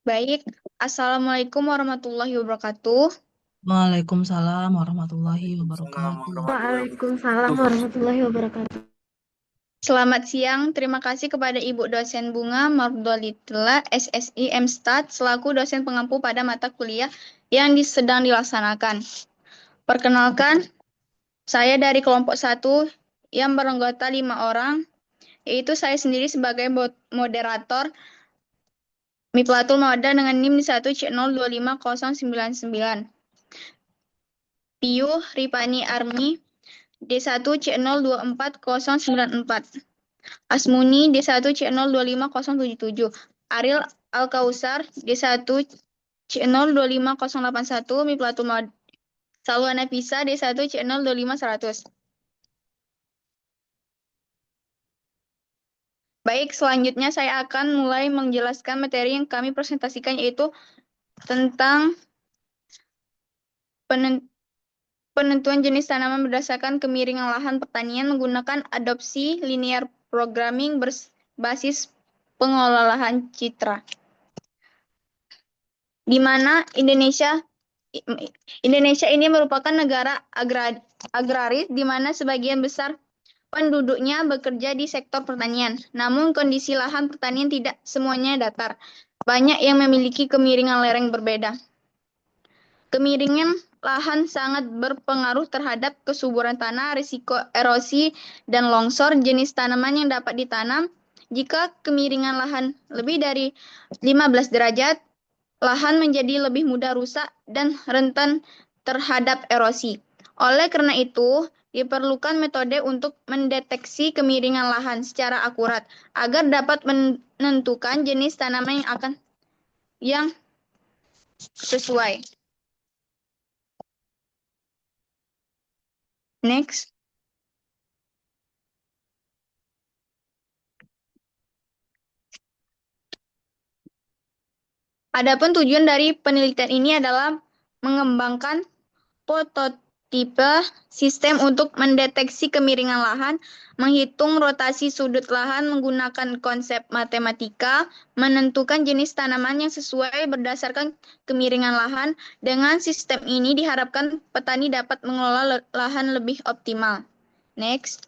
Baik, Assalamualaikum warahmatullahi wabarakatuh. Waalaikumsalam warahmatullahi Waalaikumsalam wabarakatuh. warahmatullahi Waalaikumsalam wabarakatuh. warahmatullahi wabarakatuh. Selamat siang, terima kasih kepada Ibu dosen Bunga Mardolitla, SSI MSTAT, selaku dosen pengampu pada mata kuliah yang sedang dilaksanakan. Perkenalkan, saya dari kelompok 1 yang beranggota 5 orang, yaitu saya sendiri sebagai moderator Miplatul Mawadah dengan NIM di 1C025099. Piu Ripani Armi D1C024094. Asmuni D1C025077. Ariel Alkausar D1C025081. Miplatul Mawadah. Salwa Nafisa D1C025100. Baik, selanjutnya saya akan mulai menjelaskan materi yang kami presentasikan, yaitu tentang penentuan jenis tanaman berdasarkan kemiringan lahan pertanian menggunakan adopsi linear programming berbasis pengelola lahan citra. Di mana Indonesia ini merupakan negara agraris di mana sebagian besar penduduknya bekerja di sektor pertanian. Namun kondisi lahan pertanian tidak semuanya datar. Banyak yang memiliki kemiringan lereng berbeda. Kemiringan lahan sangat berpengaruh terhadap kesuburan tanah, risiko erosi dan longsor, jenis tanaman yang dapat ditanam. Jika kemiringan lahan lebih dari 15 derajat, lahan menjadi lebih mudah rusak dan rentan terhadap erosi. Oleh karena itu, diperlukan metode untuk mendeteksi kemiringan lahan secara akurat agar dapat menentukan jenis tanaman yang sesuai. Next. Adapun tujuan dari penelitian ini adalah mengembangkan prototipe sistem untuk mendeteksi kemiringan lahan, menghitung rotasi sudut lahan menggunakan konsep matematika, menentukan jenis tanaman yang sesuai berdasarkan kemiringan lahan. Dengan sistem ini diharapkan petani dapat mengelola lahan lebih optimal. Next.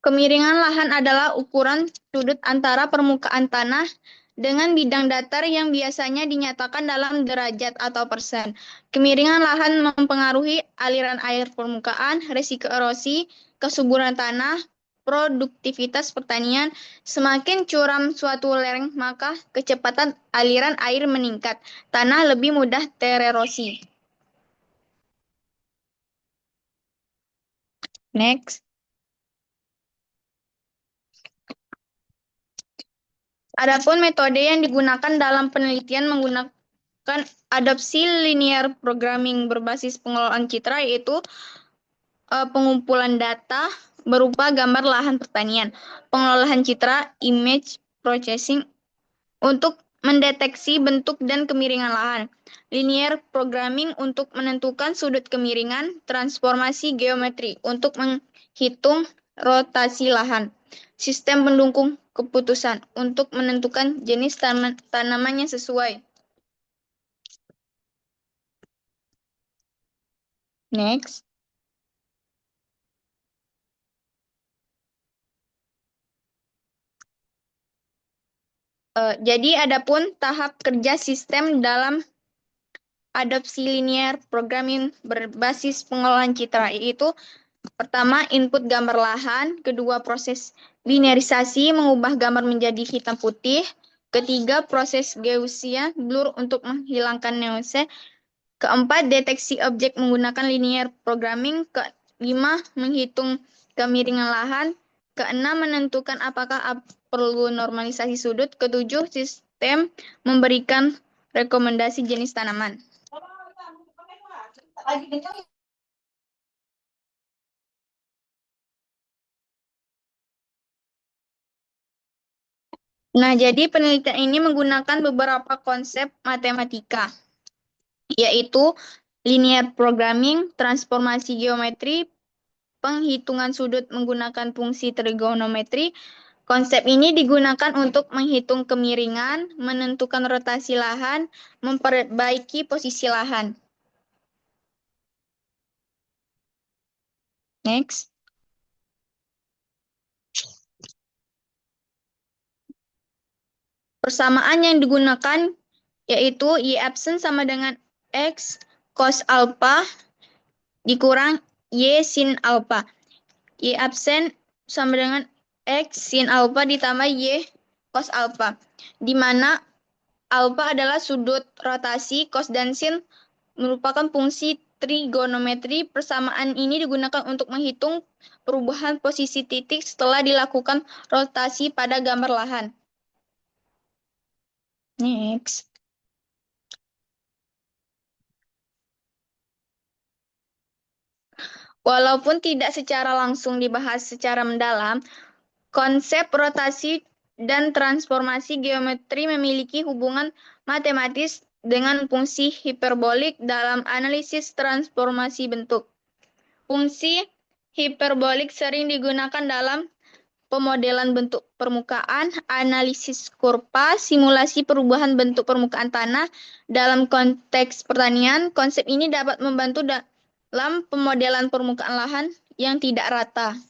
Kemiringan lahan adalah ukuran sudut antara permukaan tanah dengan bidang datar yang biasanya dinyatakan dalam derajat atau persen. Kemiringan lahan mempengaruhi aliran air permukaan, risiko erosi, kesuburan tanah, produktivitas pertanian. Semakin curam suatu lereng, maka kecepatan aliran air meningkat. Tanah lebih mudah tererosi. Next. Adapun metode yang digunakan dalam penelitian menggunakan adopsi linear programming berbasis pengelolaan citra, yaitu pengumpulan data berupa gambar lahan pertanian, pengelolaan citra, image processing untuk mendeteksi bentuk dan kemiringan lahan, linear programming untuk menentukan sudut kemiringan, transformasi geometri untuk menghitung rotasi lahan, sistem pendukung keputusan untuk menentukan jenis tanaman yang sesuai. Next. Jadi adapun tahap kerja sistem dalam adopsi linear programming berbasis pengelolaan citra, yaitu pertama, input gambar lahan. Kedua, proses linearisasi mengubah gambar menjadi hitam putih. Ketiga, proses Gaussian blur untuk menghilangkan nuance. Keempat, deteksi objek menggunakan linear programming. Kelima, menghitung kemiringan lahan. Keenam, menentukan apakah perlu normalisasi sudut. Ketujuh, sistem memberikan rekomendasi jenis tanaman. Nah, jadi penelitian ini menggunakan beberapa konsep matematika, yaitu linear programming, transformasi geometri, penghitungan sudut menggunakan fungsi trigonometri, Konsep ini digunakan untuk menghitung kemiringan, menentukan rotasi lahan, memperbaiki posisi lahan. Next. Persamaan yang digunakan yaitu Y absen sama dengan X cos alpha dikurang Y sin alpha. Y absen sama dengan X sin alpha ditambah Y cos alpha. Di mana alpha adalah sudut rotasi, cos dan sin merupakan fungsi trigonometri. Persamaan ini digunakan untuk menghitung perubahan posisi titik setelah dilakukan rotasi pada gambar lahan. Next. Walaupun tidak secara langsung dibahas secara mendalam, konsep rotasi dan transformasi geometri memiliki hubungan matematis dengan fungsi hiperbolik dalam analisis transformasi bentuk. Fungsi hiperbolik sering digunakan dalam pemodelan bentuk permukaan, analisis kurva, simulasi perubahan bentuk permukaan tanah. Dalam konteks pertanian, konsep ini dapat membantu dalam pemodelan permukaan lahan yang tidak rata.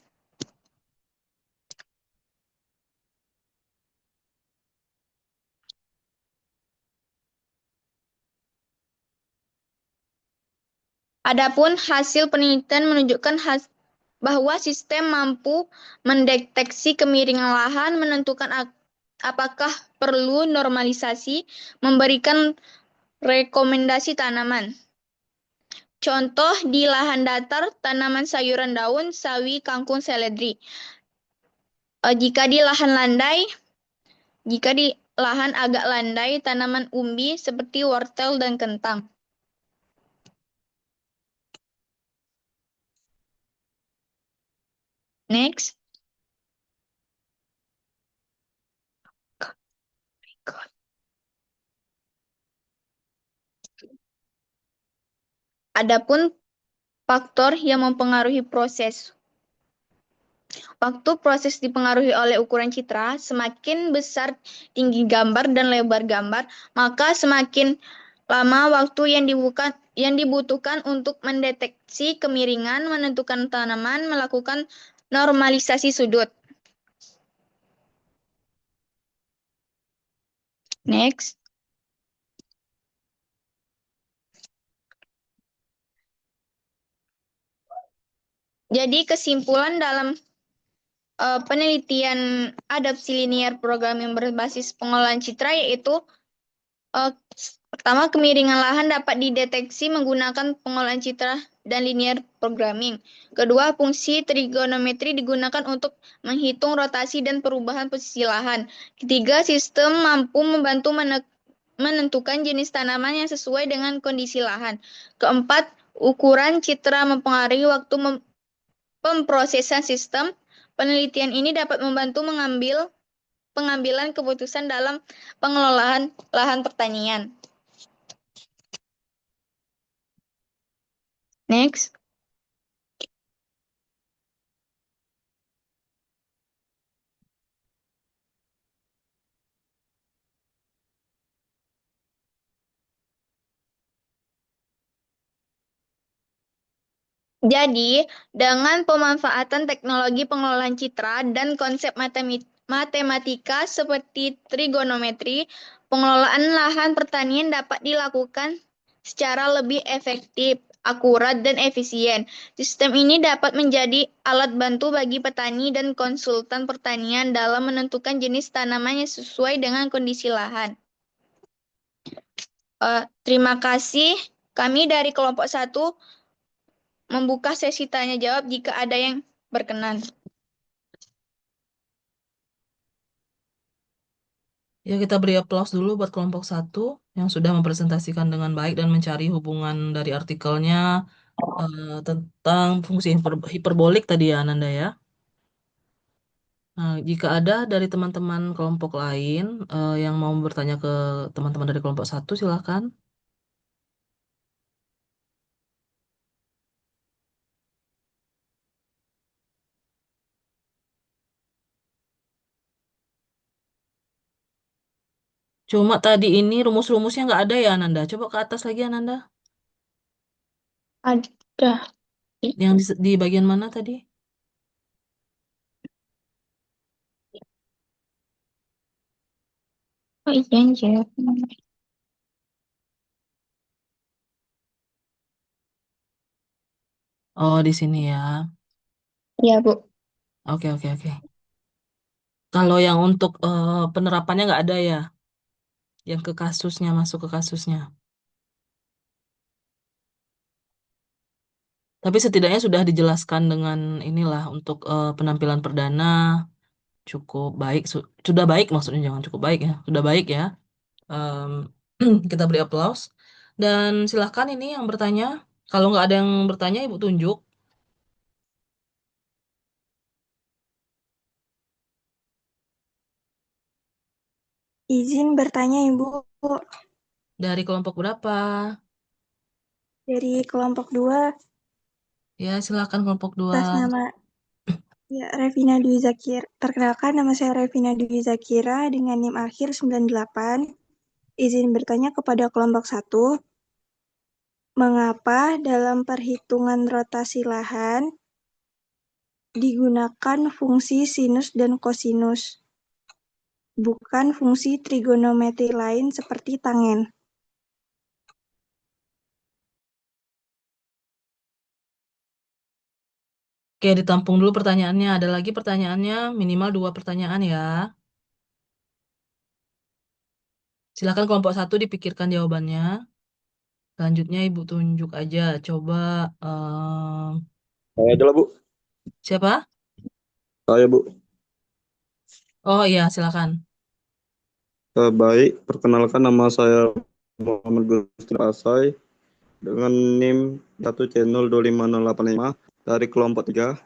Adapun hasil penelitian menunjukkan bahwa sistem mampu mendeteksi kemiringan lahan, menentukan apakah perlu normalisasi, memberikan rekomendasi tanaman. Contoh di lahan datar, tanaman sayuran daun, sawi, kangkung, seledri. Jika di lahan agak landai, tanaman umbi seperti wortel dan kentang. Next. Adapun faktor yang mempengaruhi proses. Waktu proses dipengaruhi oleh ukuran citra, semakin besar tinggi gambar dan lebar gambar, maka semakin lama waktu yang dibutuhkan untuk mendeteksi kemiringan, menentukan tanaman, melakukan normalisasi sudut. Next. Jadi kesimpulan dalam penelitian adaptasi linear programming berbasis pengolahan citra yaitu pertama, kemiringan lahan dapat dideteksi menggunakan pengolahan citra dan linear programming. Kedua, fungsi trigonometri digunakan untuk menghitung rotasi dan perubahan posisi lahan. Ketiga, sistem mampu membantu menentukan jenis tanaman yang sesuai dengan kondisi lahan. Keempat, ukuran citra mempengaruhi waktu pemrosesan sistem. Penelitian ini dapat membantu pengambilan keputusan dalam pengelolaan lahan pertanian. Next. Jadi, dengan pemanfaatan teknologi pengelolaan citra dan konsep matematika seperti trigonometri, pengelolaan lahan pertanian dapat dilakukan secara lebih efektif, akurat, dan efisien. Sistem ini dapat menjadi alat bantu bagi petani dan konsultan pertanian dalam menentukan jenis tanaman yang sesuai dengan kondisi lahan. Terima kasih. Kami dari kelompok 1 membuka sesi tanya jawab jika ada yang berkenan. Ya, kita beri aplaus dulu buat kelompok 1 yang sudah mempresentasikan dengan baik dan mencari hubungan dari artikelnya tentang fungsi hiperbolik tadi ya, Ananda ya. Nah, jika ada dari teman-teman kelompok lain yang mau bertanya ke teman-teman dari kelompok 1, silakan. Cuma tadi ini rumus-rumusnya nggak ada ya, Ananda. Coba ke atas lagi, Ananda. Ada. Yang di bagian mana tadi? Oh iya, anjir. Oh, di sini ya. Iya, Bu. Oke, oke, oke. Kalau yang untuk penerapannya nggak ada ya, yang ke kasusnya, masuk ke kasusnya. Tapi setidaknya sudah dijelaskan dengan inilah untuk penampilan perdana cukup baik, sudah baik maksudnya jangan cukup baik ya, sudah baik ya. Em, kita beri aplaus dan silahkan ini yang bertanya. Kalau nggak ada yang bertanya, Ibu tunjuk Izin bertanya, Ibu, dari kelompok berapa. dari kelompok 2 Ya, silahkan kelompok dua. atas nama ya, Revina Dwi Zakir. Perkenalkan, nama saya Revina Dwi Zakira dengan NIM akhir 98. Izin bertanya kepada kelompok 1, mengapa dalam perhitungan rotasi lahan digunakan fungsi sinus dan kosinus, bukan fungsi trigonometri lain seperti tangen? Oke, ditampung dulu pertanyaannya. Ada lagi pertanyaannya, minimal 2 pertanyaan ya. Silakan kelompok 1 dipikirkan jawabannya. Selanjutnya Ibu tunjuk aja. Coba Saya adalah Bu. siapa? Saya Bu. Oh iya, silakan. Baik, perkenalkan nama saya Muhammad Gusti Asai dengan NIM 1C025085 dari kelompok 3.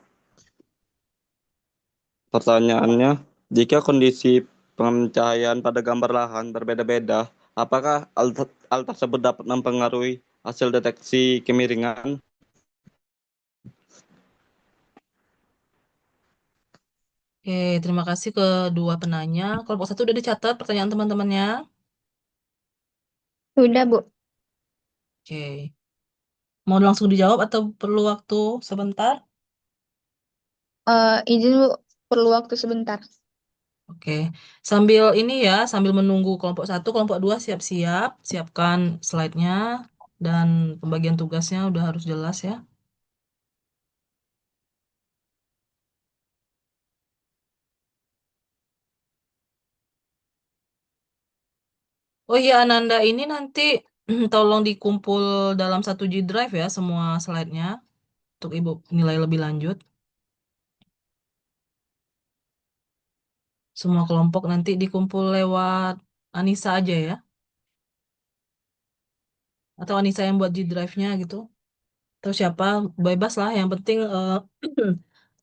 Pertanyaannya, jika kondisi pencahayaan pada gambar lahan berbeda-beda, apakah hal tersebut dapat mempengaruhi hasil deteksi kemiringan? Oke, terima kasih kedua penanya. Kelompok 1 udah dicatat pertanyaan teman-temannya. Sudah, Bu. Oke. Mau langsung dijawab atau perlu waktu sebentar? Izin, Bu. Perlu waktu sebentar. Oke. Sambil ini ya, sambil menunggu kelompok 1, kelompok 2 siap-siap. Siapkan slide-nya dan pembagian tugasnya udah harus jelas ya. Oh iya, Ananda, ini nanti tolong dikumpul dalam satu G Drive ya, semua slide-nya untuk Ibu nilai lebih lanjut. Semua kelompok nanti dikumpul lewat Anissa aja ya. Atau Anissa yang buat G Drive-nya gitu. Atau siapa, bebas lah. Yang penting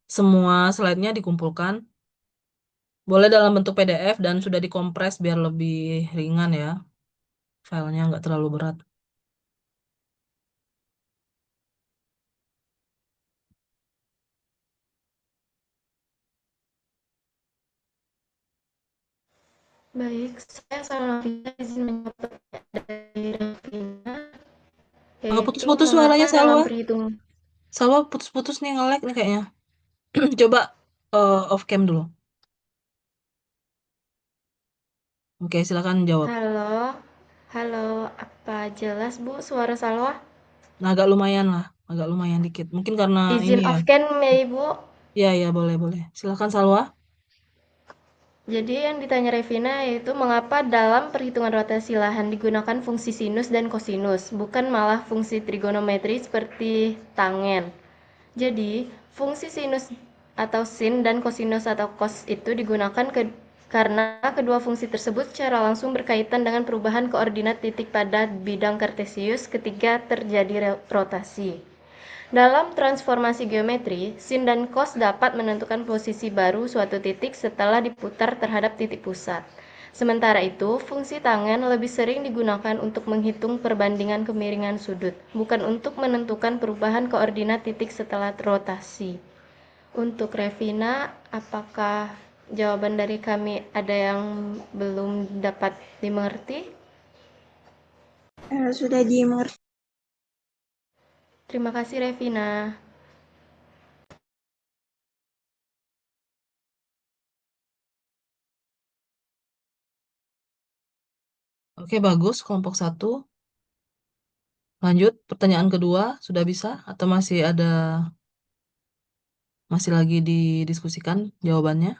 semua slide-nya dikumpulkan. Boleh dalam bentuk PDF dan sudah dikompres biar lebih ringan ya. Filenya nggak terlalu berat. Baik, saya sama Vina izin menjawab dari Rafina, yaitu Putus-putus mengapa suaranya dalam Salwa. perhitungan Salwa putus-putus nih nge-lag nih kayaknya. Coba off cam dulu. Oke, silakan jawab. Halo, halo, apa jelas Bu suara Salwa? Nah, agak lumayan dikit. Mungkin karena ini Izin ya. off cam ya Ibu. Iya, iya, boleh, boleh. Silakan Salwa. Jadi yang ditanya Revina yaitu mengapa dalam perhitungan rotasi lahan digunakan fungsi sinus dan kosinus, bukan malah fungsi trigonometri seperti tangen. Jadi, fungsi sinus atau sin dan kosinus atau cos itu digunakan karena kedua fungsi tersebut secara langsung berkaitan dengan perubahan koordinat titik pada bidang kartesius ketika terjadi rotasi. Dalam transformasi geometri, sin dan cos dapat menentukan posisi baru suatu titik setelah diputar terhadap titik pusat. Sementara itu, fungsi tangen lebih sering digunakan untuk menghitung perbandingan kemiringan sudut, bukan untuk menentukan perubahan koordinat titik setelah rotasi. Untuk Revina, apakah jawaban dari kami ada yang belum dapat dimengerti? Sudah dimengerti. Terima kasih Revina. Oke, bagus. Kelompok 1. Lanjut, pertanyaan kedua. Sudah bisa? Atau masih lagi didiskusikan jawabannya?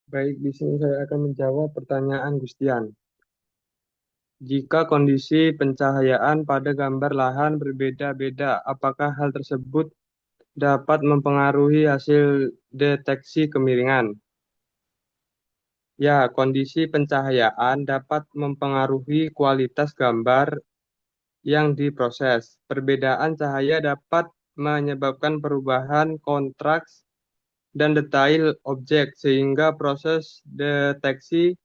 Baik, di sini saya akan menjawab pertanyaan Gustian. Jika kondisi pencahayaan pada gambar lahan berbeda-beda, apakah hal tersebut dapat mempengaruhi hasil deteksi kemiringan? Ya, kondisi pencahayaan dapat mempengaruhi kualitas gambar yang diproses. Perbedaan cahaya dapat menyebabkan perubahan kontras dan detail objek, sehingga proses deteksi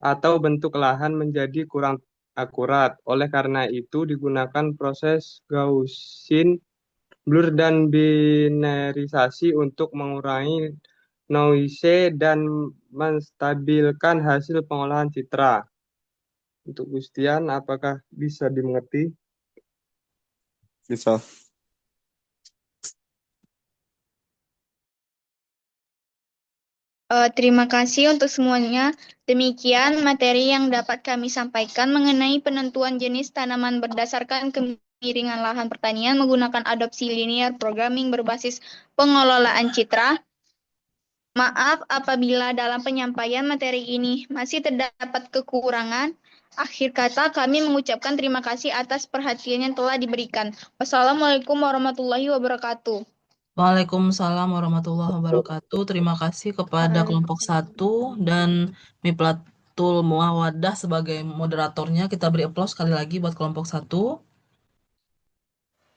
atau bentuk lahan menjadi kurang akurat. Oleh karena itu, digunakan proses Gaussian, blur, dan binarisasi untuk mengurangi noise dan menstabilkan hasil pengolahan citra. Untuk Gustian, apakah bisa dimengerti? Bisa. Terima kasih untuk semuanya. Demikian materi yang dapat kami sampaikan mengenai penentuan jenis tanaman berdasarkan kemiringan lahan pertanian menggunakan adopsi linear programming berbasis pengelolaan citra. Maaf apabila dalam penyampaian materi ini masih terdapat kekurangan. Akhir kata kami mengucapkan terima kasih atas perhatian yang telah diberikan. Wassalamualaikum warahmatullahi wabarakatuh. Waalaikumsalam warahmatullahi wabarakatuh. Terima kasih kepada kelompok 1 dan Miplatul Muawadah sebagai moderatornya. Kita beri aplaus sekali lagi buat kelompok 1.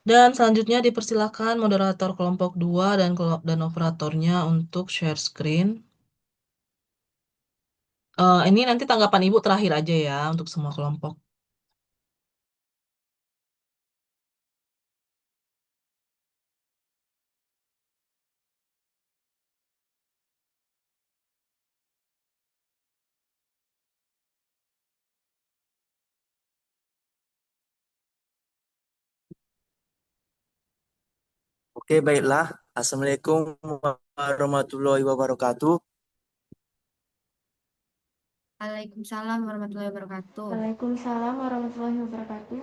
Dan selanjutnya dipersilakan moderator kelompok 2 dan operatornya untuk share screen. Ini nanti tanggapan Ibu terakhir aja ya untuk semua kelompok. Oke, baiklah. Assalamualaikum warahmatullahi wabarakatuh. Waalaikumsalam warahmatullahi wabarakatuh. Waalaikumsalam warahmatullahi wabarakatuh.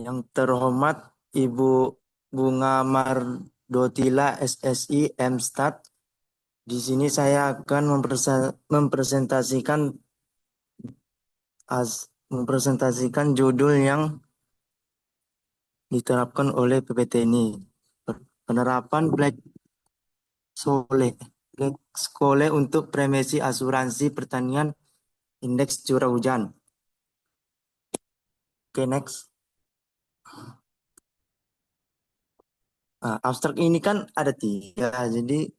Yang terhormat Ibu Bunga Mardotila SSI MStat. Di sini saya akan mempresentasikan judul yang diterapkan oleh PPT ini. Penerapan Black Scholes untuk premisi asuransi pertanian indeks curah hujan. Oke, next. Abstrak ini kan ada 3, jadi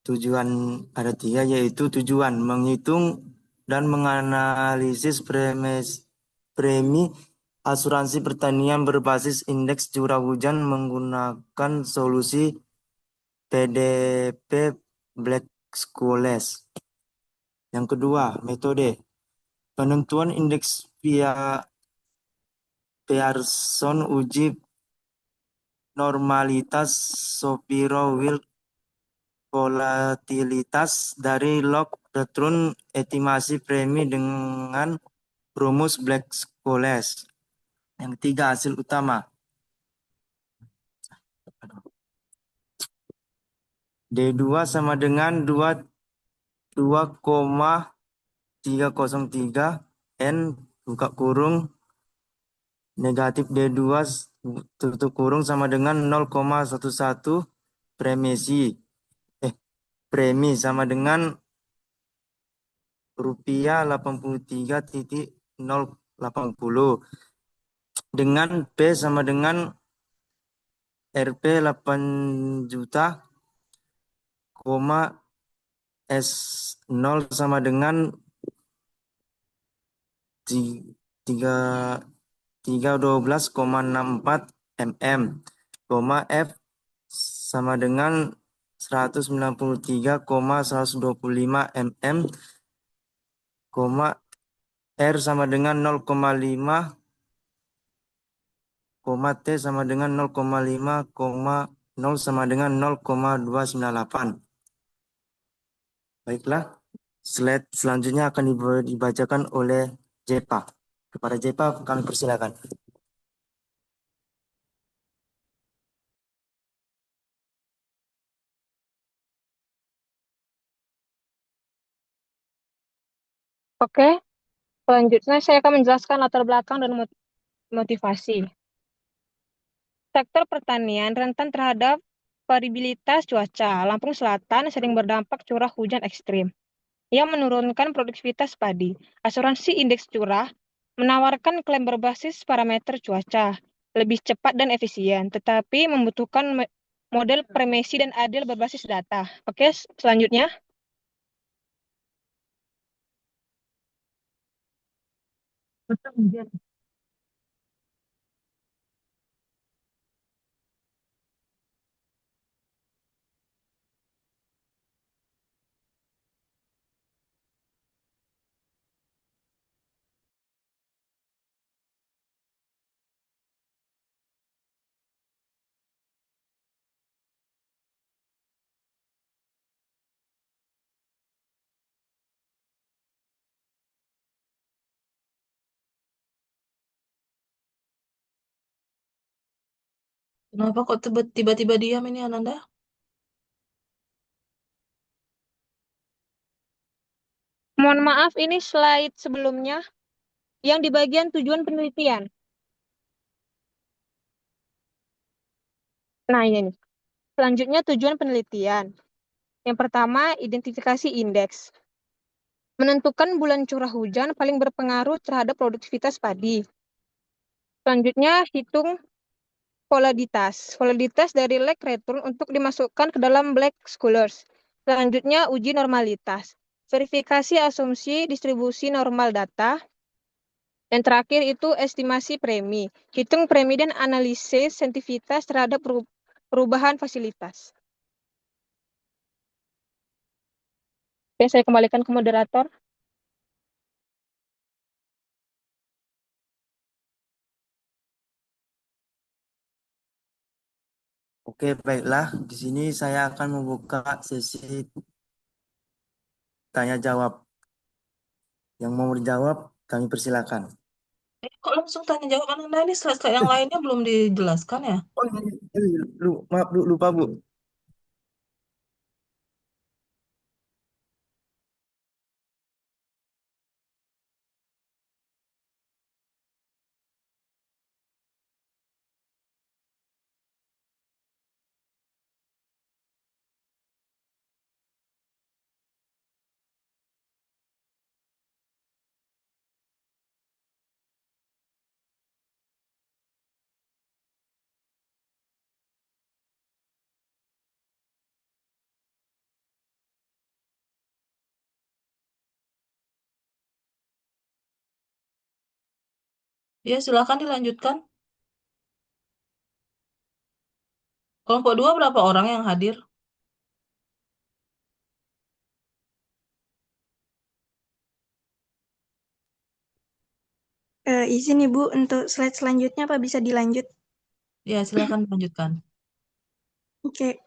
tujuan ada 3, yaitu tujuan menghitung dan menganalisis premi asuransi pertanian berbasis indeks curah hujan menggunakan solusi PDP Black Scholes. Yang kedua, metode penentuan indeks via Pearson uji normalitas Shapiro-Wilk volatilitas dari log return estimasi premi dengan rumus Black Scholes. Yang ketiga, hasil utama. D2 sama dengan 2,303 N buka kurung negatif D2 tutup kurung sama dengan 0,11 premi sama dengan rupiah 83.080 dengan P sama dengan Rp 8 juta S0 sama dengan 312,64 mm, F sama dengan 193,125 mm, R sama dengan 0,5, T sama dengan 0,5, 0 sama dengan 0,298. Baiklah, slide selanjutnya akan dibacakan oleh Jepa. Kepada Jepa kami persilakan. Oke, selanjutnya saya akan menjelaskan latar belakang dan motivasi. Sektor pertanian rentan terhadap variabilitas cuaca. Lampung Selatan sering berdampak curah hujan ekstrim yang menurunkan produktivitas padi. Asuransi indeks curah menawarkan klaim berbasis parameter cuaca, lebih cepat dan efisien, tetapi membutuhkan model premisi dan adil berbasis data. Oke, selanjutnya. Kenapa kok tiba-tiba diam ini Ananda? Mohon maaf, ini slide sebelumnya yang di bagian tujuan penelitian. Nah, ini nih. Selanjutnya tujuan penelitian. Yang pertama, identifikasi indeks. Menentukan bulan curah hujan paling berpengaruh terhadap produktivitas padi. Selanjutnya, hitung volatilitas. Volatilitas dari lake return untuk dimasukkan ke dalam black scholars. Selanjutnya, uji normalitas. Verifikasi asumsi distribusi normal data. Dan terakhir itu estimasi premi. Hitung premi dan analisis sensitivitas terhadap perubahan fasilitas. Oke, saya kembalikan ke moderator. Oke, baiklah. Di sini saya akan membuka sesi tanya jawab. Yang mau dijawab, kami persilakan. Kok langsung tanya jawab Ananda, ini slide-slide yang lainnya belum dijelaskan ya? Oh, maaf, lupa Bu. Ya, silakan dilanjutkan. Kelompok 2 berapa orang yang hadir? Izin Ibu untuk slide selanjutnya Pak bisa dilanjut. Ya, silakan dilanjutkan. Oke,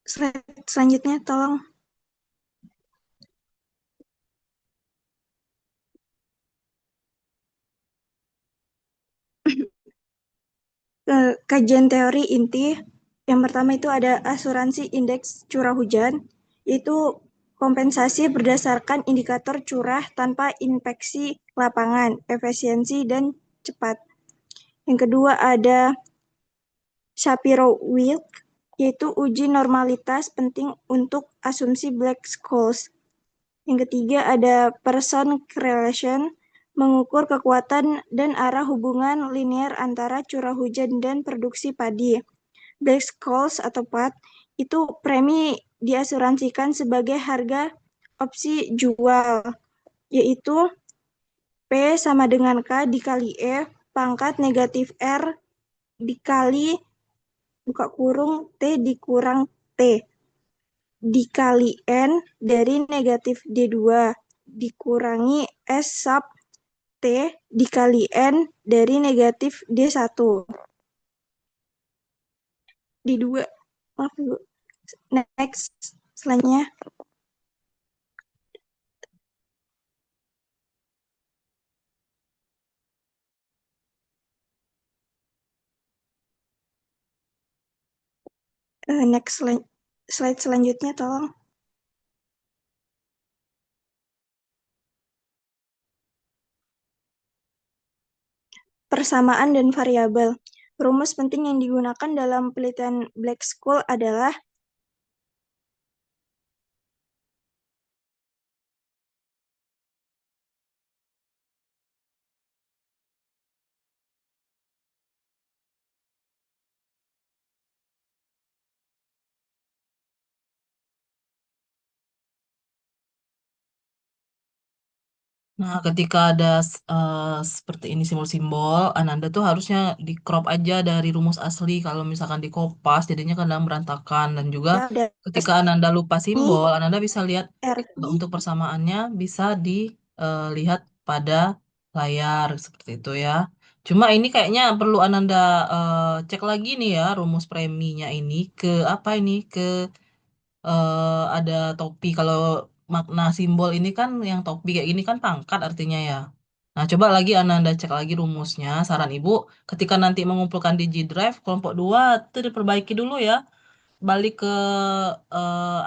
slide selanjutnya tolong. Kajian teori inti. Yang pertama itu ada asuransi indeks curah hujan, yaitu kompensasi berdasarkan indikator curah tanpa inspeksi lapangan, efisiensi, dan cepat. Yang kedua ada Shapiro-Wilk, yaitu uji normalitas penting untuk asumsi black scholes. Yang ketiga ada Person correlation, mengukur kekuatan dan arah hubungan linear antara curah hujan dan produksi padi. Black scholes atau PAT itu premi diasuransikan sebagai harga opsi jual, yaitu P sama dengan K dikali E pangkat negatif R dikali buka kurung T dikurang T dikali N dari negatif D2 dikurangi S sub T dikali N dari negatif D1. D2. Maaf, Bu. Next, selanjutnya. Next slide selanjutnya tolong. Persamaan dan variabel. Rumus penting yang digunakan dalam penelitian Black School adalah Nah, ketika ada seperti ini simbol-simbol, Ananda tuh harusnya di crop aja dari rumus asli. Kalau misalkan di kopas, jadinya kadang berantakan. Dan juga ada ketika Ananda lupa simbol, Ananda bisa lihat RT. untuk persamaannya bisa dilihat pada layar seperti itu ya. Cuma ini kayaknya perlu Ananda cek lagi nih ya rumus preminya ini ke apa ini ke ada topi. Kalau makna simbol ini kan yang topi kayak gini kan pangkat artinya ya. Nah, coba lagi Ananda cek lagi rumusnya. Saran Ibu, ketika nanti mengumpulkan di G Drive, kelompok 2 itu diperbaiki dulu ya. Balik ke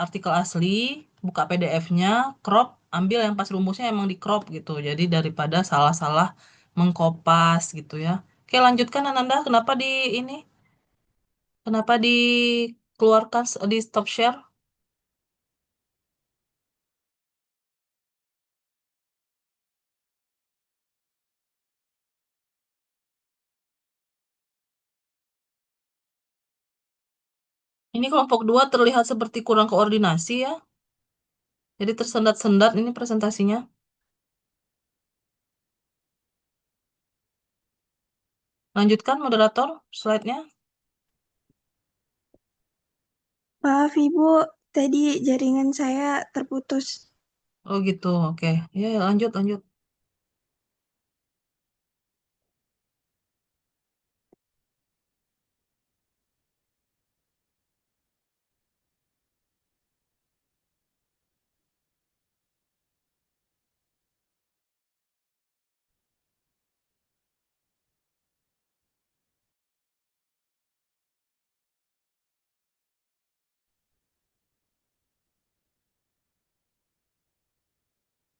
artikel asli, buka PDF-nya, crop, ambil yang pas rumusnya emang di crop gitu. Jadi daripada salah-salah mengkopas gitu ya. Oke, lanjutkan Ananda. Kenapa di ini? Kenapa dikeluarkan di stop share? Ini kelompok 2 terlihat seperti kurang koordinasi ya. Jadi tersendat-sendat ini presentasinya. Lanjutkan moderator slide-nya. Maaf Ibu, tadi jaringan saya terputus. Oh gitu, oke. Ya, ya, lanjut, lanjut.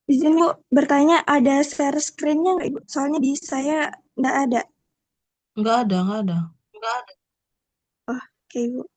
Izin Bu, bertanya ada share screen-nya nggak Ibu? Soalnya di saya nggak ada. Nggak ada, nggak ada. Oke Ibu.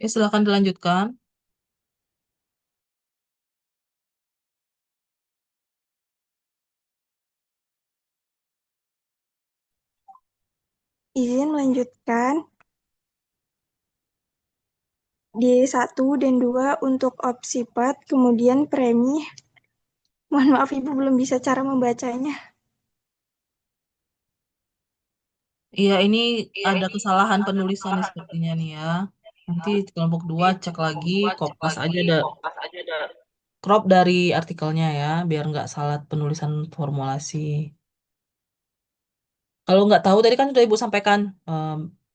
Silakan dilanjutkan. Izin melanjutkan. Di 1 dan 2 untuk opsi 4, kemudian premi. Mohon maaf Ibu belum bisa cara membacanya. Iya, ini ada kesalahan penulisan nih sepertinya nih ya. Nanti kelompok 2 cek lagi, kopas aja crop dari artikelnya ya, biar nggak salah penulisan formulasi. Kalau nggak tahu tadi kan sudah Ibu sampaikan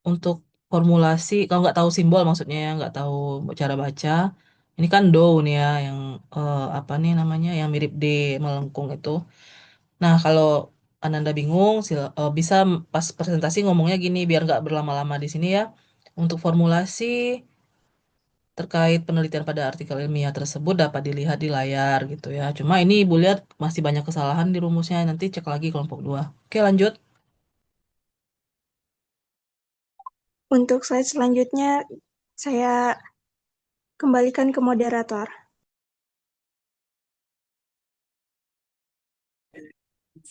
untuk formulasi, kalau nggak tahu simbol maksudnya ya, nggak tahu cara baca. Ini kan do nih ya, yang apa nih namanya, yang mirip D melengkung itu. Nah, kalau Ananda bingung, bisa pas presentasi ngomongnya gini, biar nggak berlama-lama di sini ya. Untuk formulasi terkait penelitian pada artikel ilmiah tersebut dapat dilihat di layar gitu ya. Cuma ini Ibu lihat masih banyak kesalahan di rumusnya, nanti cek lagi kelompok 2. Oke, lanjut. Untuk slide selanjutnya, saya kembalikan ke moderator.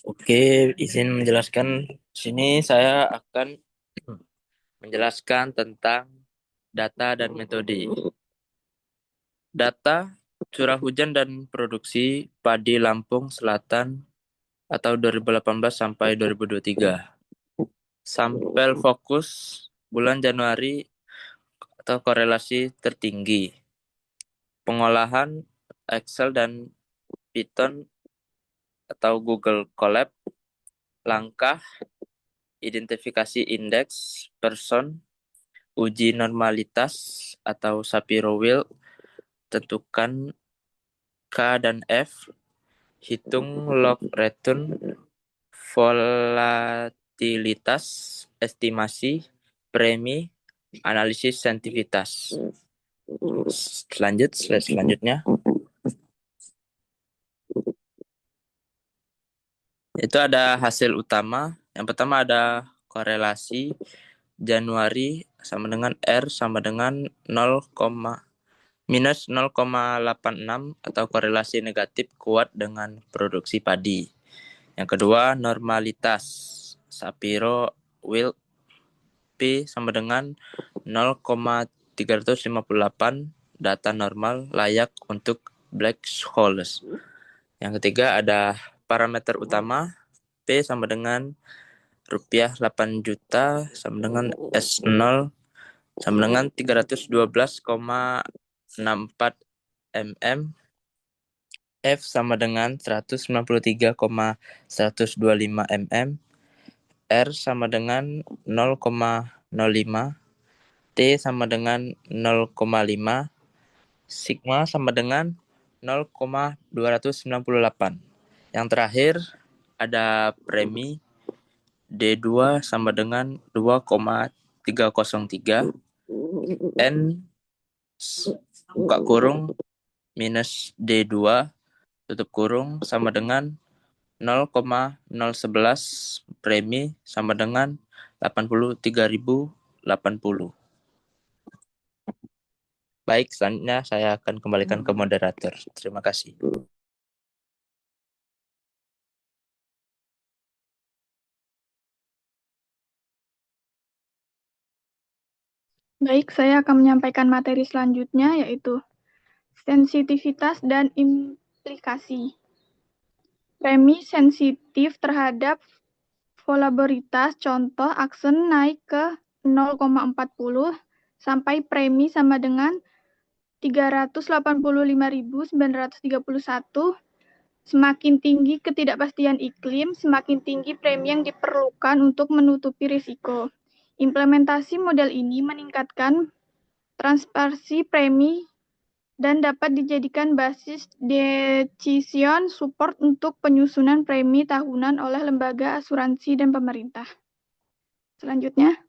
Oke, izin menjelaskan. Sini saya akan menjelaskan tentang data dan metode. Data curah hujan dan produksi padi Lampung Selatan atau 2018 sampai 2023. Sampel fokus bulan Januari atau korelasi tertinggi. Pengolahan Excel dan Python atau Google Colab. Langkah identifikasi indeks person, uji normalitas atau Shapiro-Wilk, tentukan K dan F, hitung log return, volatilitas, estimasi, premi, analisis sensitivitas. Slide selanjutnya. Itu ada hasil utama. Yang pertama ada korelasi Januari sama dengan R sama dengan minus 0,86 atau korelasi negatif kuat dengan produksi padi. Yang kedua, normalitas Shapiro-Wilk P sama dengan 0,358 data normal layak untuk black holes. Yang ketiga ada parameter utama P sama dengan rupiah 8 juta sama dengan S0 sama dengan 312,64 mm, F sama dengan 193,125 mm, R sama dengan 0,05, T sama dengan 0,5, sigma sama dengan 0,298. Yang terakhir ada premi D2 sama dengan 2,303, N buka kurung minus D2 tutup kurung sama dengan 0,011, premi sama dengan 83.080. Baik, selanjutnya saya akan kembalikan ke moderator. Terima kasih. Baik, saya akan menyampaikan materi selanjutnya, yaitu sensitivitas dan implikasi. Premi sensitif terhadap volatilitas, contoh aksen naik ke 0,40 sampai premi sama dengan 385.931. Semakin tinggi ketidakpastian iklim, semakin tinggi premi yang diperlukan untuk menutupi risiko. Implementasi model ini meningkatkan transparansi premi dan dapat dijadikan basis decision support untuk penyusunan premi tahunan oleh lembaga asuransi dan pemerintah. Selanjutnya.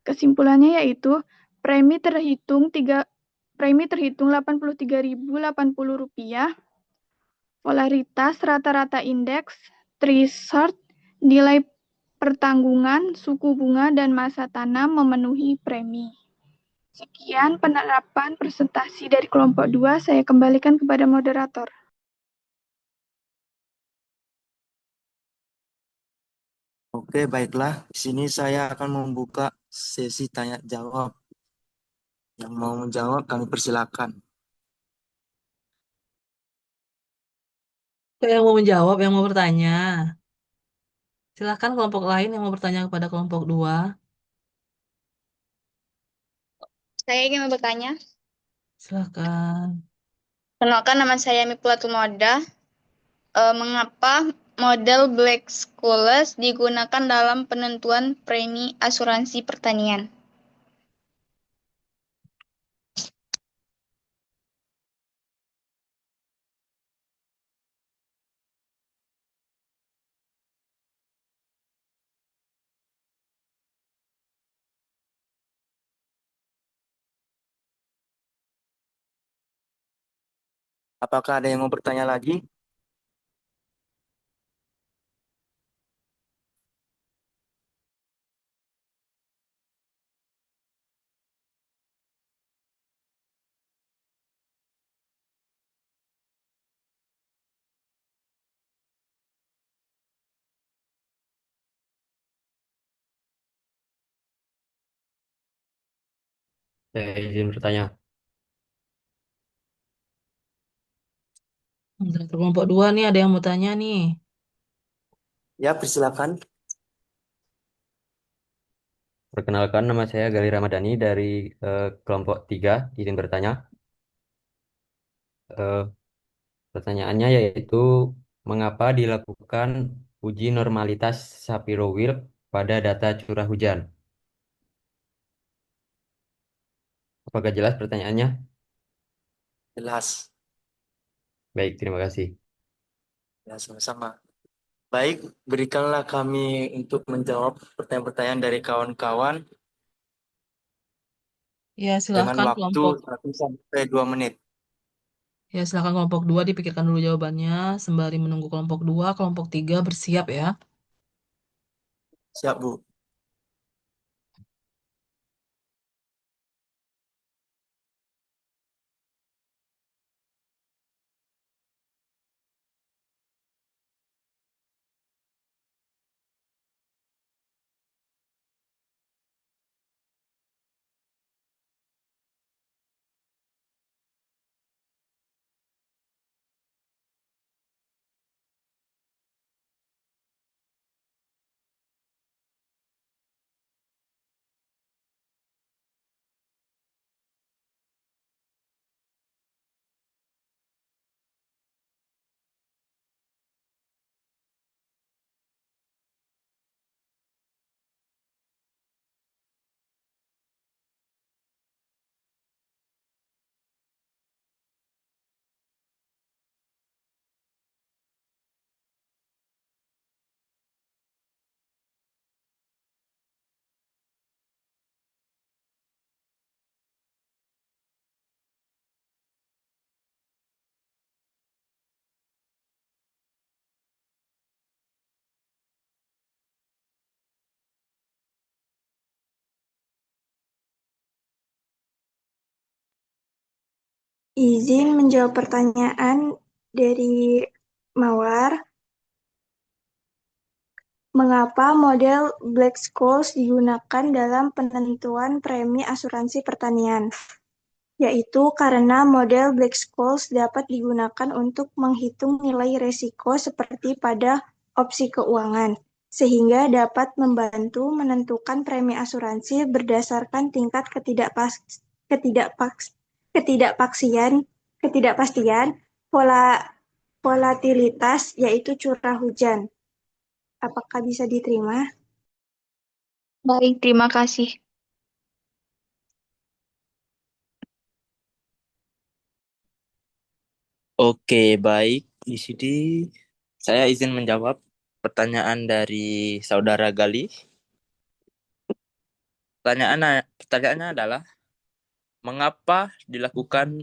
Kesimpulannya yaitu premi terhitung Rp83.080, polaritas rata-rata indeks threshold, nilai pertanggungan, suku bunga, dan masa tanam memenuhi premi. Sekian penerapan presentasi dari kelompok 2. Saya kembalikan kepada moderator. Oke, baiklah. Di sini saya akan membuka sesi tanya jawab. Yang mau menjawab kami persilakan. Yang mau menjawab, yang mau bertanya. Silakan kelompok lain yang mau bertanya kepada kelompok 2. Saya ingin bertanya. Silakan. Perkenalkan, nama saya Miflatul Moda. Mengapa model Black Scholes digunakan dalam penentuan premi asuransi pertanian? Apakah ada yang mau bertanya lagi? Saya izin bertanya. Moderator kelompok 2 nih ada yang mau tanya nih. Ya, persilakan. Perkenalkan, nama saya Gali Ramadhani dari kelompok 3, izin bertanya. Eh, Pertanyaannya yaitu, mengapa dilakukan uji normalitas Shapiro-Wilk pada data curah hujan? Apakah jelas pertanyaannya? Jelas. Baik, terima kasih. Ya, sama-sama. Baik, berikanlah kami untuk menjawab pertanyaan-pertanyaan dari kawan-kawan Ya, dengan silakan waktu kelompok. 1 sampai 2 menit. Ya, silakan kelompok 2 dipikirkan dulu jawabannya sembari menunggu kelompok 2, kelompok 3 bersiap ya. Siap, Bu. Izin menjawab pertanyaan dari Mawar. Mengapa model Black-Scholes digunakan dalam penentuan premi asuransi pertanian? Yaitu karena model Black-Scholes dapat digunakan untuk menghitung nilai risiko seperti pada opsi keuangan, sehingga dapat membantu menentukan premi asuransi berdasarkan tingkat ketidakpastian, volatilitas, yaitu curah hujan. Apakah bisa diterima? Baik, terima kasih. Oke, baik. Di sini saya izin menjawab pertanyaan dari saudara Gali. Pertanyaannya adalah, mengapa dilakukan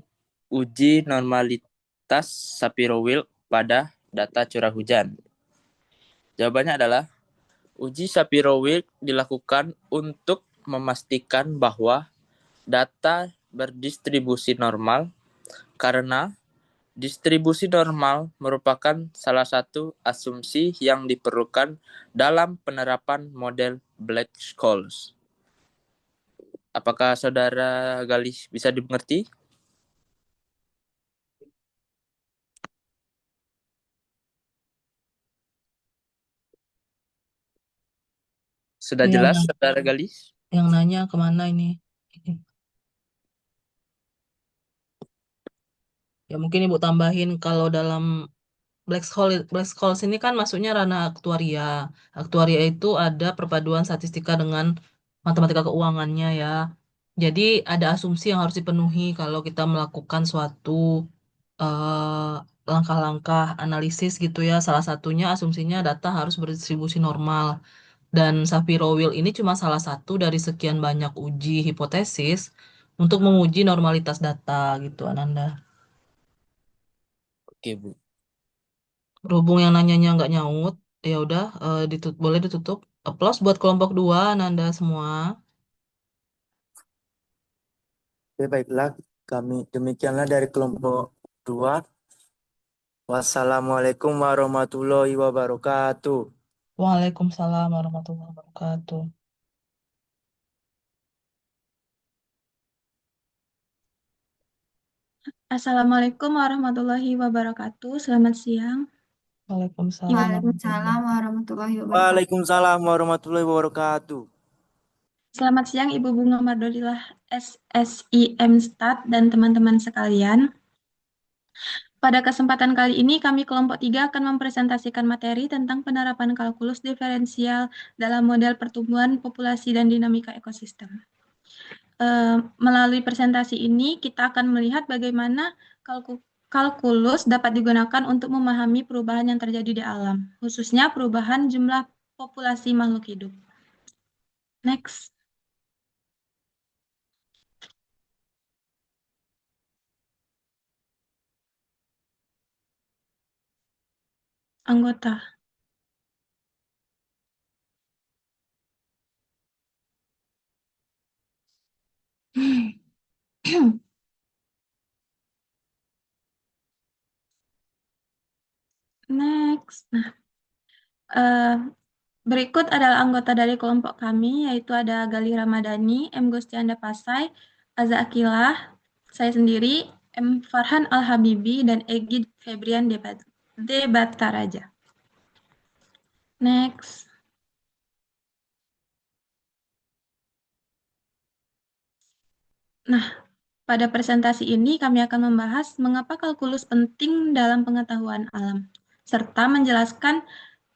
uji normalitas Shapiro-Wilk pada data curah hujan? Jawabannya adalah, Uji Shapiro-Wilk dilakukan untuk memastikan bahwa data berdistribusi normal karena distribusi normal merupakan salah satu asumsi yang diperlukan dalam penerapan model Black-Scholes. Apakah Saudara Galih bisa dimengerti? Sudah Yang jelas, nanya, Saudara Galih? yang nanya kemana ini? Ya mungkin Ibu tambahin kalau dalam Black Scholes ini kan masuknya ranah aktuaria. Aktuaria itu ada perpaduan statistika dengan matematika keuangannya ya. Jadi ada asumsi yang harus dipenuhi kalau kita melakukan suatu eh, langkah-langkah analisis gitu ya. Salah satunya asumsinya data harus berdistribusi normal. Dan Shapiro-Wilk ini cuma salah satu dari sekian banyak uji hipotesis untuk menguji normalitas data gitu, Ananda. Oke, Bu. Berhubung yang nanyanya nggak nyaut, ya udah boleh ditutup. Applause buat kelompok 2, Ananda semua. Oke, baiklah. Demikianlah dari kelompok 2. Wassalamualaikum warahmatullahi wabarakatuh. Waalaikumsalam warahmatullahi wabarakatuh. Assalamualaikum warahmatullahi wabarakatuh. Selamat siang. Waalaikumsalam Waalaikumsalam warahmatullahi wabarakatuh. Waalaikumsalam warahmatullahi wabarakatuh. Selamat siang Ibu Bunga Mardholilah SSIM Stat dan teman-teman sekalian. Pada kesempatan kali ini kami kelompok 3 akan mempresentasikan materi tentang penerapan kalkulus diferensial dalam model pertumbuhan populasi dan dinamika ekosistem. Melalui presentasi ini kita akan melihat bagaimana kalkulus dapat digunakan untuk memahami perubahan yang terjadi di alam, khususnya perubahan jumlah populasi makhluk hidup. Next. Anggota. Next. Nah, berikut adalah anggota dari kelompok kami, yaitu ada Galih Ramadhani, M. Gustianda Pasai, Aza Akilah, saya sendiri, M. Farhan Al-Habibi, dan Egy Febrian Debataraja. Next. Nah, pada presentasi ini kami akan membahas mengapa kalkulus penting dalam pengetahuan alam, serta menjelaskan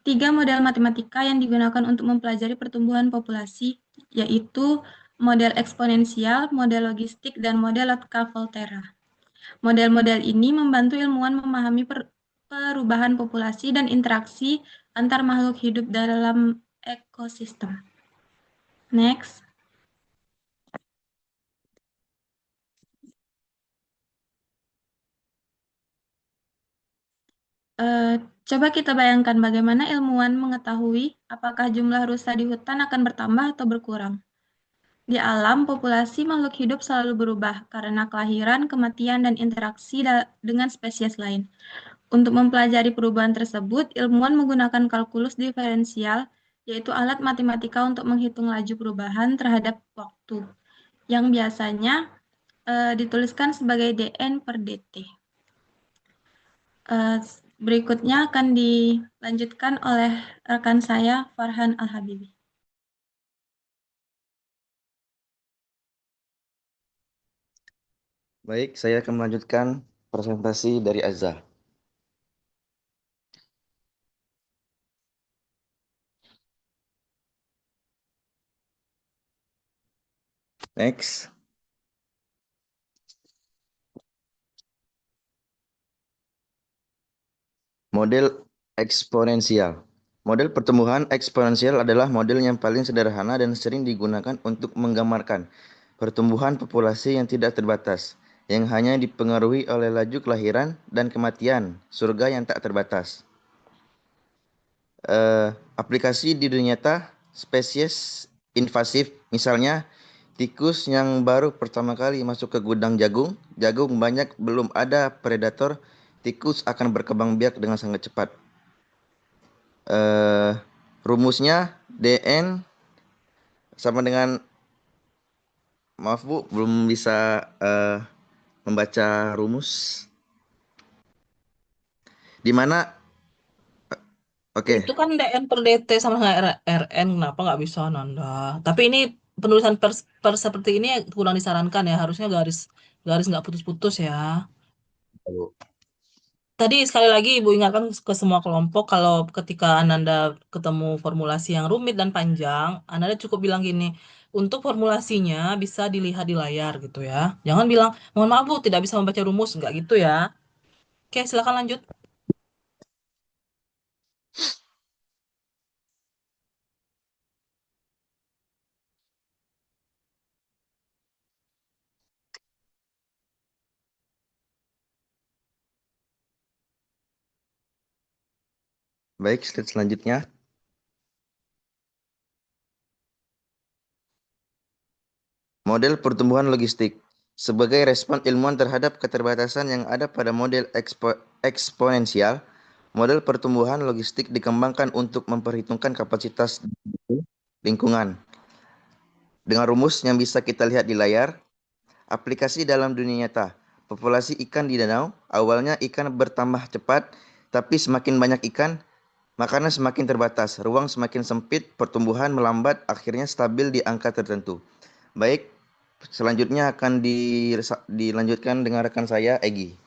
3 model matematika yang digunakan untuk mempelajari pertumbuhan populasi, yaitu model eksponensial, model logistik, dan model Lotka-Volterra. Model-model ini membantu ilmuwan memahami perubahan populasi dan interaksi antar makhluk hidup dalam ekosistem. Next. Coba kita bayangkan bagaimana ilmuwan mengetahui apakah jumlah rusa di hutan akan bertambah atau berkurang. Di alam, populasi makhluk hidup selalu berubah karena kelahiran, kematian, dan interaksi dengan spesies lain. Untuk mempelajari perubahan tersebut, ilmuwan menggunakan kalkulus diferensial, yaitu alat matematika untuk menghitung laju perubahan terhadap waktu, yang biasanya dituliskan sebagai dn per dt. Berikutnya akan dilanjutkan oleh rekan saya, Farhan Al-Habibi. Baik, saya akan melanjutkan presentasi dari Azza. Next. Model eksponensial. Model pertumbuhan eksponensial adalah model yang paling sederhana dan sering digunakan untuk menggambarkan pertumbuhan populasi yang tidak terbatas, yang hanya dipengaruhi oleh laju kelahiran dan kematian, surga yang tak terbatas. aplikasi di dunia nyata spesies invasif, misalnya tikus yang baru pertama kali masuk ke gudang jagung, jagung banyak belum ada predator, tikus akan berkembang biak dengan sangat cepat. Rumusnya DN sama dengan, maaf Bu, belum bisa membaca rumus. Di mana, oke, Itu kan DN per DT sama dengan RN, kenapa nggak bisa Nanda? Tapi ini penulisan per seperti ini kurang disarankan ya, harusnya garis garis nggak putus-putus ya. Bu. Tadi sekali lagi Ibu ingatkan ke semua kelompok kalau ketika Ananda ketemu formulasi yang rumit dan panjang, Ananda cukup bilang gini, untuk formulasinya bisa dilihat di layar gitu ya. Jangan bilang, mohon maaf Bu, tidak bisa membaca rumus, nggak gitu ya. Oke, silakan lanjut. Baik, slide selanjutnya. Model pertumbuhan logistik. Sebagai respon ilmuwan terhadap keterbatasan yang ada pada model eksponensial, model pertumbuhan logistik dikembangkan untuk memperhitungkan kapasitas lingkungan. Dengan rumus yang bisa kita lihat di layar, aplikasi dalam dunia nyata. Populasi ikan di danau, awalnya ikan bertambah cepat, tapi semakin banyak ikan, makanan semakin terbatas, ruang semakin sempit, pertumbuhan melambat, akhirnya stabil di angka tertentu. Baik, selanjutnya akan dilanjutkan dengan rekan saya, Egi.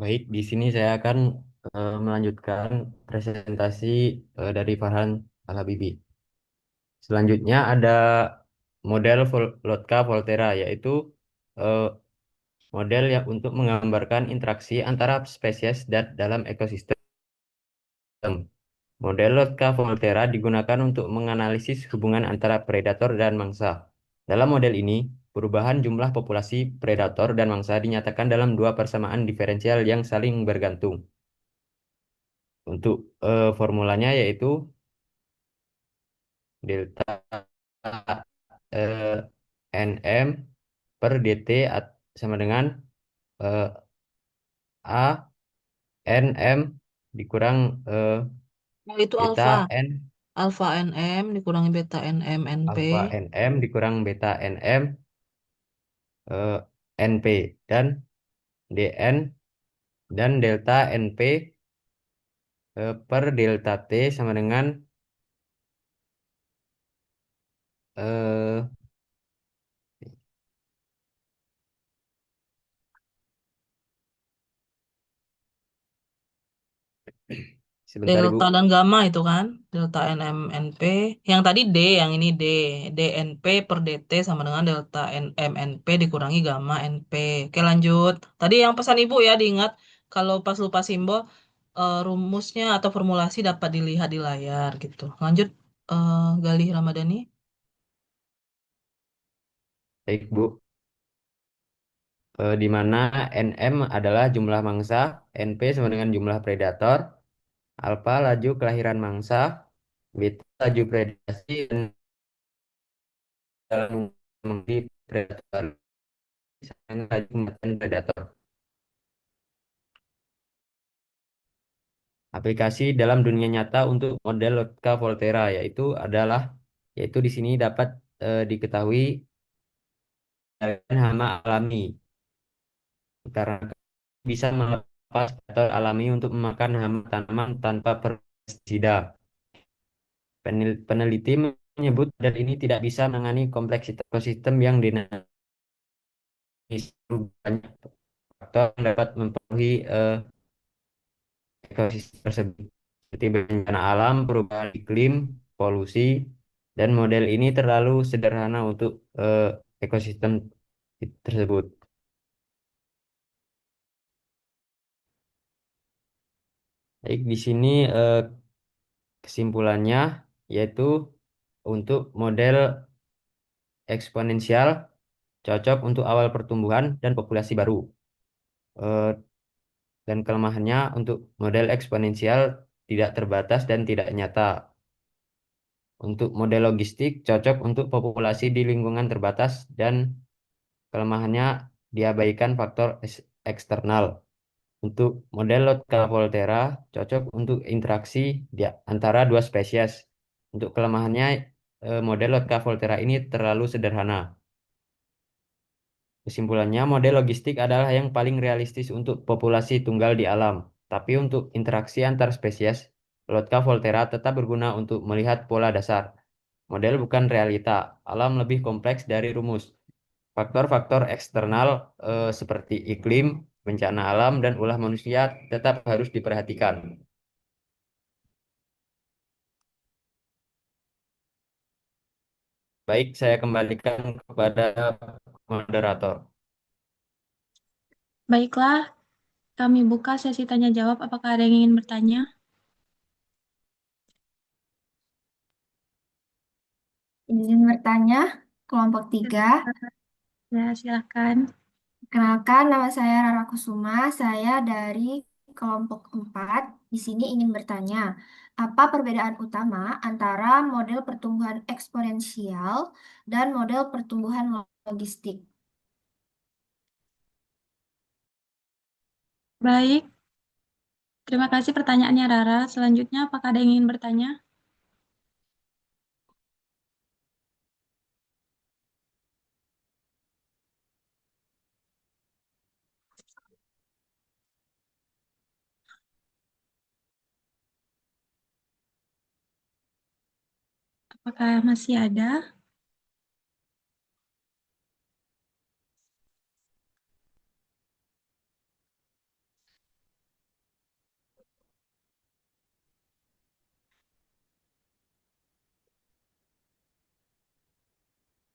Baik, di sini saya akan melanjutkan presentasi dari Farhan Al-Habibi. Selanjutnya ada model Lotka-Volterra, yaitu eh, model yang untuk menggambarkan interaksi antara spesies dalam ekosistem. Model Lotka-Volterra digunakan untuk menganalisis hubungan antara predator dan mangsa. Dalam model ini, perubahan jumlah populasi predator dan mangsa dinyatakan dalam dua persamaan diferensial yang saling bergantung. Untuk formulanya yaitu delta nm per dt sama dengan a nm dikurang Oh, itu beta alfa. n Alfa NM dikurangi beta NM NP. alfa nm dikurang beta nm np dan dn dan delta np per delta t sama dengan sebentar Ibu. Delta dan gamma itu kan. Delta NM NP. Yang tadi D, yang ini D. DNP per DT sama dengan delta NM NP dikurangi gamma NP. Oke lanjut. Tadi yang pesan Ibu ya diingat. Kalau pas lupa simbol, rumusnya atau formulasi dapat dilihat di layar gitu. Lanjut, Galih Ramadhani. Baik Bu. Di mana NM adalah jumlah mangsa, NP sama dengan jumlah predator, alpha laju kelahiran mangsa, beta laju predasi, dan dalam menjadi predator sama dengan laju kematian predator. Aplikasi dalam dunia nyata untuk model Lotka-Volterra yaitu di sini dapat diketahui hama alami karena bisa atau alami untuk memakan hama tanaman tanpa pestisida. Peneliti menyebut model ini tidak bisa menangani kompleksitas ekosistem yang dinamis. Banyak faktor yang dapat mempengaruhi ekosistem tersebut, seperti bencana alam, perubahan iklim, polusi, dan model ini terlalu sederhana untuk ekosistem tersebut. Baik, di sini kesimpulannya yaitu untuk model eksponensial cocok untuk awal pertumbuhan dan populasi baru. Eh, dan kelemahannya untuk model eksponensial tidak terbatas dan tidak nyata. Untuk model logistik cocok untuk populasi di lingkungan terbatas dan kelemahannya diabaikan faktor eksternal. Untuk model Lotka-Volterra cocok untuk interaksi di antara dua spesies. Untuk kelemahannya model Lotka-Volterra ini terlalu sederhana. Kesimpulannya, model logistik adalah yang paling realistis untuk populasi tunggal di alam. Tapi untuk interaksi antar spesies, Lotka-Volterra tetap berguna untuk melihat pola dasar. Model bukan realita, alam lebih kompleks dari rumus. Faktor-faktor eksternal seperti iklim, bencana alam, dan ulah manusia tetap harus diperhatikan. Baik, saya kembalikan kepada moderator. Baiklah, kami buka sesi tanya jawab. Apakah ada yang ingin bertanya? Izin bertanya, kelompok 3. Ya, silakan. Kenalkan, nama saya Rara Kusuma. Saya dari kelompok 4. Di sini ingin bertanya, apa perbedaan utama antara model pertumbuhan eksponensial dan model pertumbuhan logistik? Baik, terima kasih pertanyaannya Rara. Selanjutnya, apakah ada yang ingin bertanya? Apakah masih ada?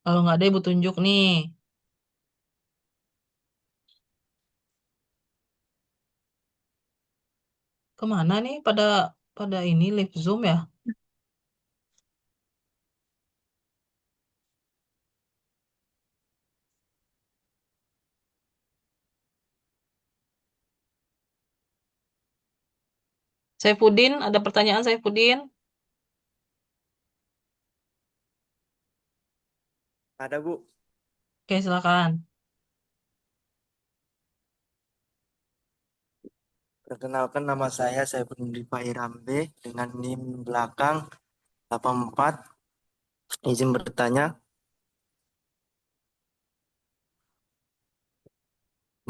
Kalau nggak ada ibu tunjuk nih. Kemana nih pada pada ini live Zoom ya? Saifuddin, ada pertanyaan Saifuddin? Ada, Bu. Oke, silakan. Perkenalkan, nama saya Saiful Rifai Rambe dengan NIM belakang 84. Izin bertanya,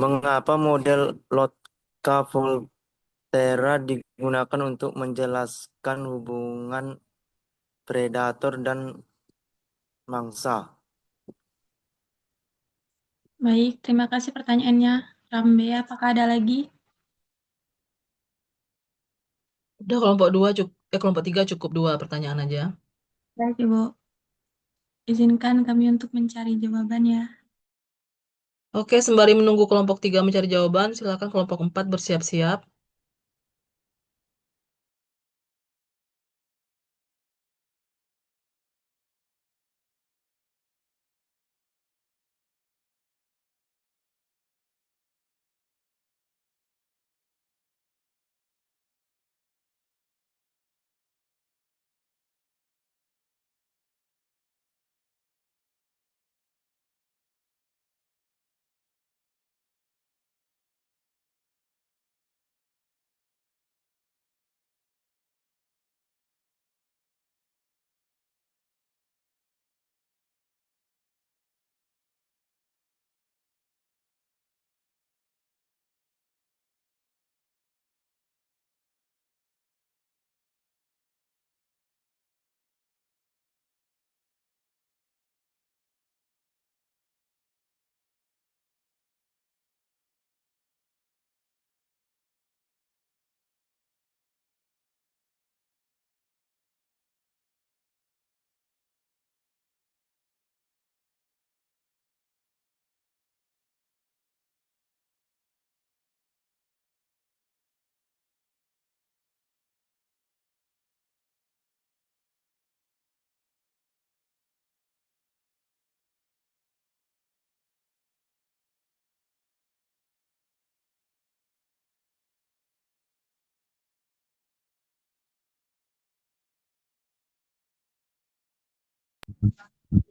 mengapa model Lotka-Volterra digunakan untuk menjelaskan hubungan predator dan mangsa? Baik, terima kasih pertanyaannya. Rambe, apakah ada lagi? Udah kelompok 3 cukup 2 pertanyaan aja. Baik, Ibu. Izinkan kami untuk mencari jawabannya. Oke, sembari menunggu kelompok 3 mencari jawaban, silakan kelompok 4 bersiap-siap.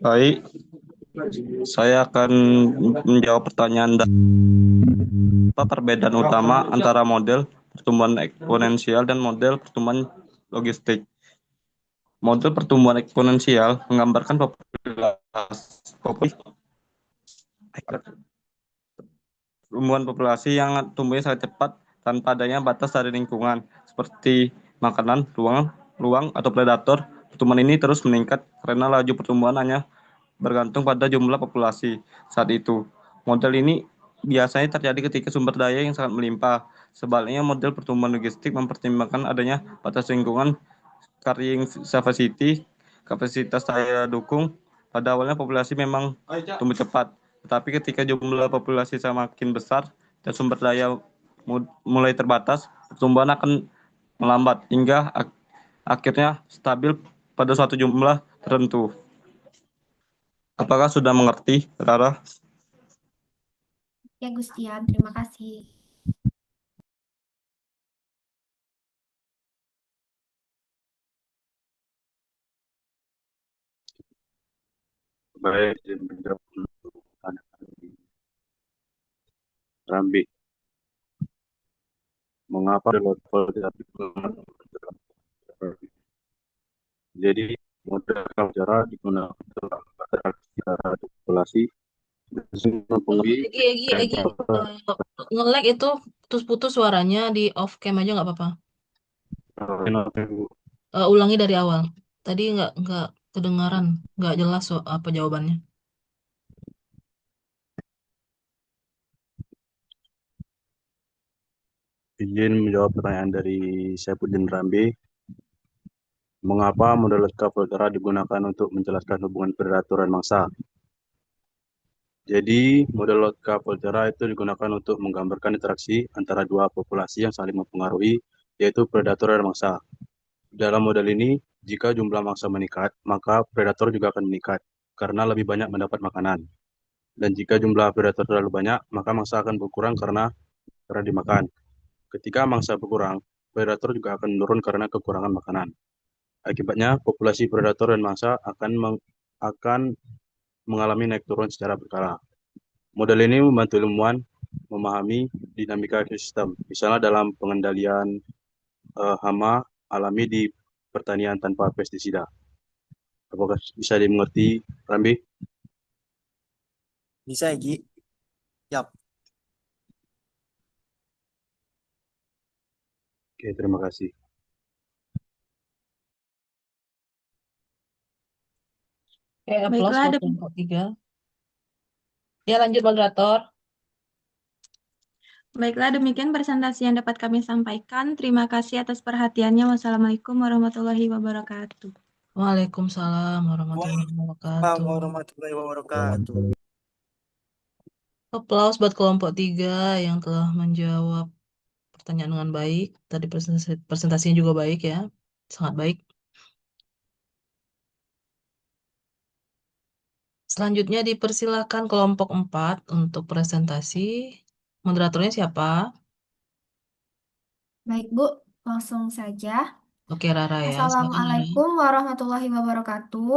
Baik, saya akan menjawab pertanyaan. Apa perbedaan utama antara model pertumbuhan eksponensial dan model pertumbuhan logistik? Model pertumbuhan eksponensial menggambarkan pertumbuhan populasi yang tumbuhnya sangat cepat tanpa adanya batas dari lingkungan, seperti makanan, ruang, atau predator. Pertumbuhan ini terus meningkat karena laju pertumbuhan hanya bergantung pada jumlah populasi saat itu. Model ini biasanya terjadi ketika sumber daya yang sangat melimpah. Sebaliknya, model pertumbuhan logistik mempertimbangkan adanya batas lingkungan, carrying capacity, kapasitas daya dukung. Pada awalnya populasi memang tumbuh cepat, tetapi ketika jumlah populasi semakin besar dan sumber daya mulai terbatas, pertumbuhan akan melambat hingga akhirnya stabil pada suatu jumlah tertentu. Apakah sudah mengerti, Rara? Ya, Gustian, terima kasih. Baik, menjawab Rambi. Mengapa level tidak digunakan? Jadi model cara digunakan dalam interaksi populasi Egi, nge-lag itu putus-putus suaranya, di off cam aja nggak apa-apa. Ulangi dari awal. Tadi nggak kedengaran, nggak jelas apa jawabannya. Izin menjawab pertanyaan dari Saifuddin Rambi. Mengapa model Kapoltera digunakan untuk menjelaskan hubungan predator dan mangsa? Jadi, model Kapoltera itu digunakan untuk menggambarkan interaksi antara dua populasi yang saling mempengaruhi, yaitu predator dan mangsa. Dalam model ini, jika jumlah mangsa meningkat, maka predator juga akan meningkat, karena lebih banyak mendapat makanan. Dan jika jumlah predator terlalu banyak, maka mangsa akan berkurang karena dimakan. Ketika mangsa berkurang, predator juga akan menurun karena kekurangan makanan. Akibatnya, populasi predator dan mangsa akan mengalami naik turun secara berkala. Model ini membantu ilmuwan memahami dinamika ekosistem, misalnya dalam pengendalian hama alami di pertanian tanpa pestisida. Apakah bisa dimengerti, Rambi? Bisa, Egi. Yap. Oke, terima kasih. Aplaus Baiklah, buat kelompok 3. Ya, lanjut moderator. Baiklah, demikian presentasi yang dapat kami sampaikan. Terima kasih atas perhatiannya. Wassalamualaikum warahmatullahi wabarakatuh. Waalaikumsalam warahmatullahi wabarakatuh. Warahmatullahi wabarakatuh. Aplaus buat kelompok 3 yang telah menjawab pertanyaan dengan baik. Tadi presentasinya juga baik ya. Sangat baik. Selanjutnya dipersilakan kelompok 4 untuk presentasi. Moderatornya siapa? Baik, Bu, langsung saja. Oke, Rara ya. Silakan, Rara. Assalamualaikum warahmatullahi wabarakatuh.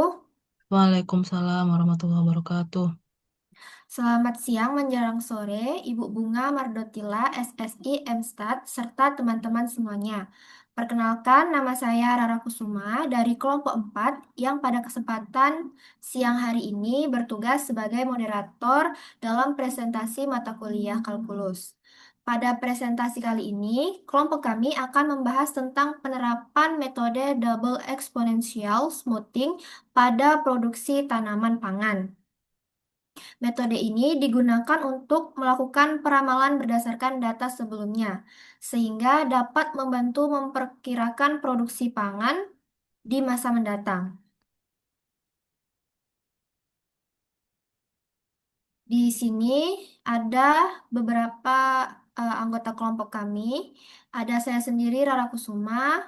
Waalaikumsalam warahmatullahi wabarakatuh. Selamat siang menjelang sore, Ibu Bunga Mardotila, SSI, MStat, serta teman-teman semuanya. Perkenalkan, nama saya Rara Kusuma dari kelompok 4 yang pada kesempatan siang hari ini bertugas sebagai moderator dalam presentasi mata kuliah kalkulus. Pada presentasi kali ini, kelompok kami akan membahas tentang penerapan metode double exponential smoothing pada produksi tanaman pangan. Metode ini digunakan untuk melakukan peramalan berdasarkan data sebelumnya, sehingga dapat membantu memperkirakan produksi pangan di masa mendatang. Di sini ada beberapa anggota kelompok kami. Ada saya sendiri, Rara Kusuma,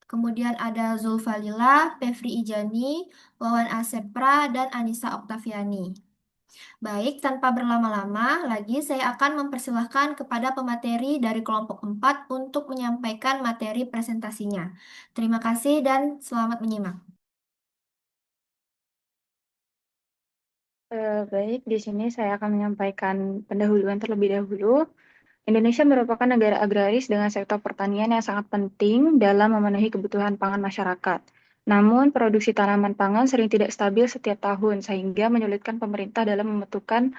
kemudian ada Zulfalila, Pevri Ijani, Wawan Asepra, dan Anissa Oktaviani. Baik, tanpa berlama-lama lagi, saya akan mempersilahkan kepada pemateri dari kelompok 4 untuk menyampaikan materi presentasinya. Terima kasih dan selamat menyimak. Baik, di sini saya akan menyampaikan pendahuluan terlebih dahulu. Indonesia merupakan negara agraris dengan sektor pertanian yang sangat penting dalam memenuhi kebutuhan pangan masyarakat. Namun, produksi tanaman pangan sering tidak stabil setiap tahun, sehingga menyulitkan pemerintah dalam menentukan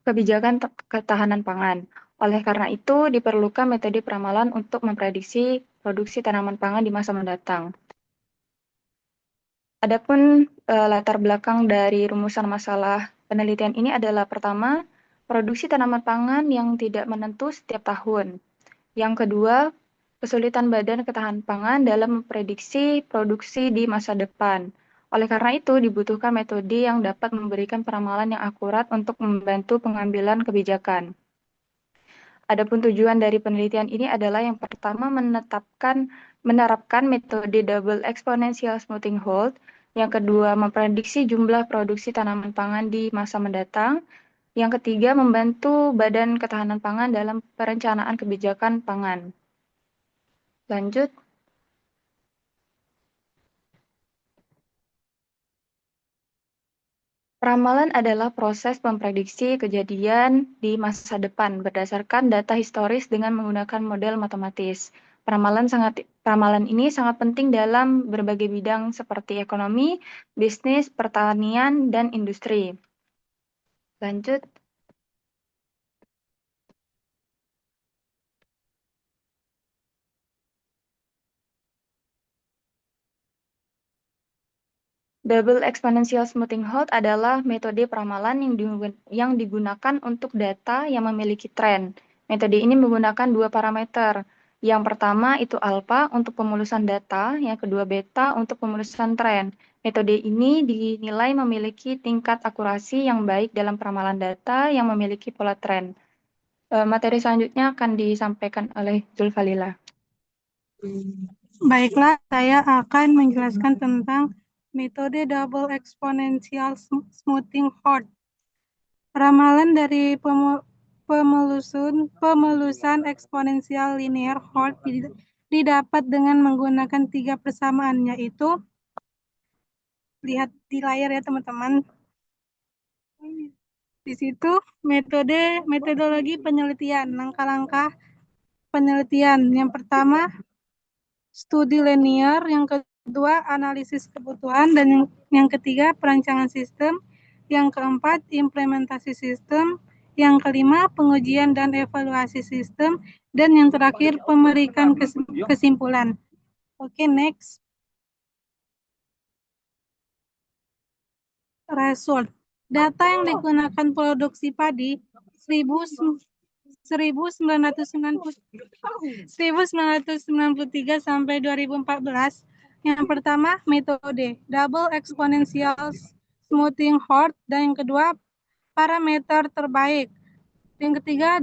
kebijakan ketahanan pangan. Oleh karena itu, diperlukan metode peramalan untuk memprediksi produksi tanaman pangan di masa mendatang. Adapun latar belakang dari rumusan masalah penelitian ini adalah pertama, produksi tanaman pangan yang tidak menentu setiap tahun. Yang kedua, kesulitan Badan Ketahanan Pangan dalam memprediksi produksi di masa depan. Oleh karena itu, dibutuhkan metode yang dapat memberikan peramalan yang akurat untuk membantu pengambilan kebijakan. Adapun tujuan dari penelitian ini adalah yang pertama menerapkan metode double exponential smoothing hold, yang kedua memprediksi jumlah produksi tanaman pangan di masa mendatang, yang ketiga membantu Badan Ketahanan Pangan dalam perencanaan kebijakan pangan. Lanjut. Peramalan adalah proses memprediksi kejadian di masa depan berdasarkan data historis dengan menggunakan model matematis. Peramalan ini sangat penting dalam berbagai bidang seperti ekonomi, bisnis, pertanian, dan industri. Lanjut. Double exponential smoothing hold adalah metode peramalan yang digunakan untuk data yang memiliki tren. Metode ini menggunakan dua parameter. Yang pertama itu alpha untuk pemulusan data, yang kedua beta untuk pemulusan tren. Metode ini dinilai memiliki tingkat akurasi yang baik dalam peramalan data yang memiliki pola tren. Materi selanjutnya akan disampaikan oleh Zulfalila. Baiklah, saya akan menjelaskan tentang metode double exponential smoothing hold. Ramalan dari pemelusan eksponensial linear hold didapat dengan menggunakan tiga persamaan, yaitu lihat di layar ya teman-teman. Di situ metodologi penelitian, langkah-langkah penelitian. Yang pertama, studi linear, yang kedua analisis kebutuhan, dan yang ketiga perancangan sistem, yang keempat implementasi sistem, yang kelima pengujian dan evaluasi sistem, dan yang terakhir pemeriksaan kesimpulan. Oke, next. Result. Data yang digunakan produksi padi 1993 sampai 2014. Yang pertama, metode double exponential smoothing hold, dan yang kedua, parameter terbaik. Yang ketiga,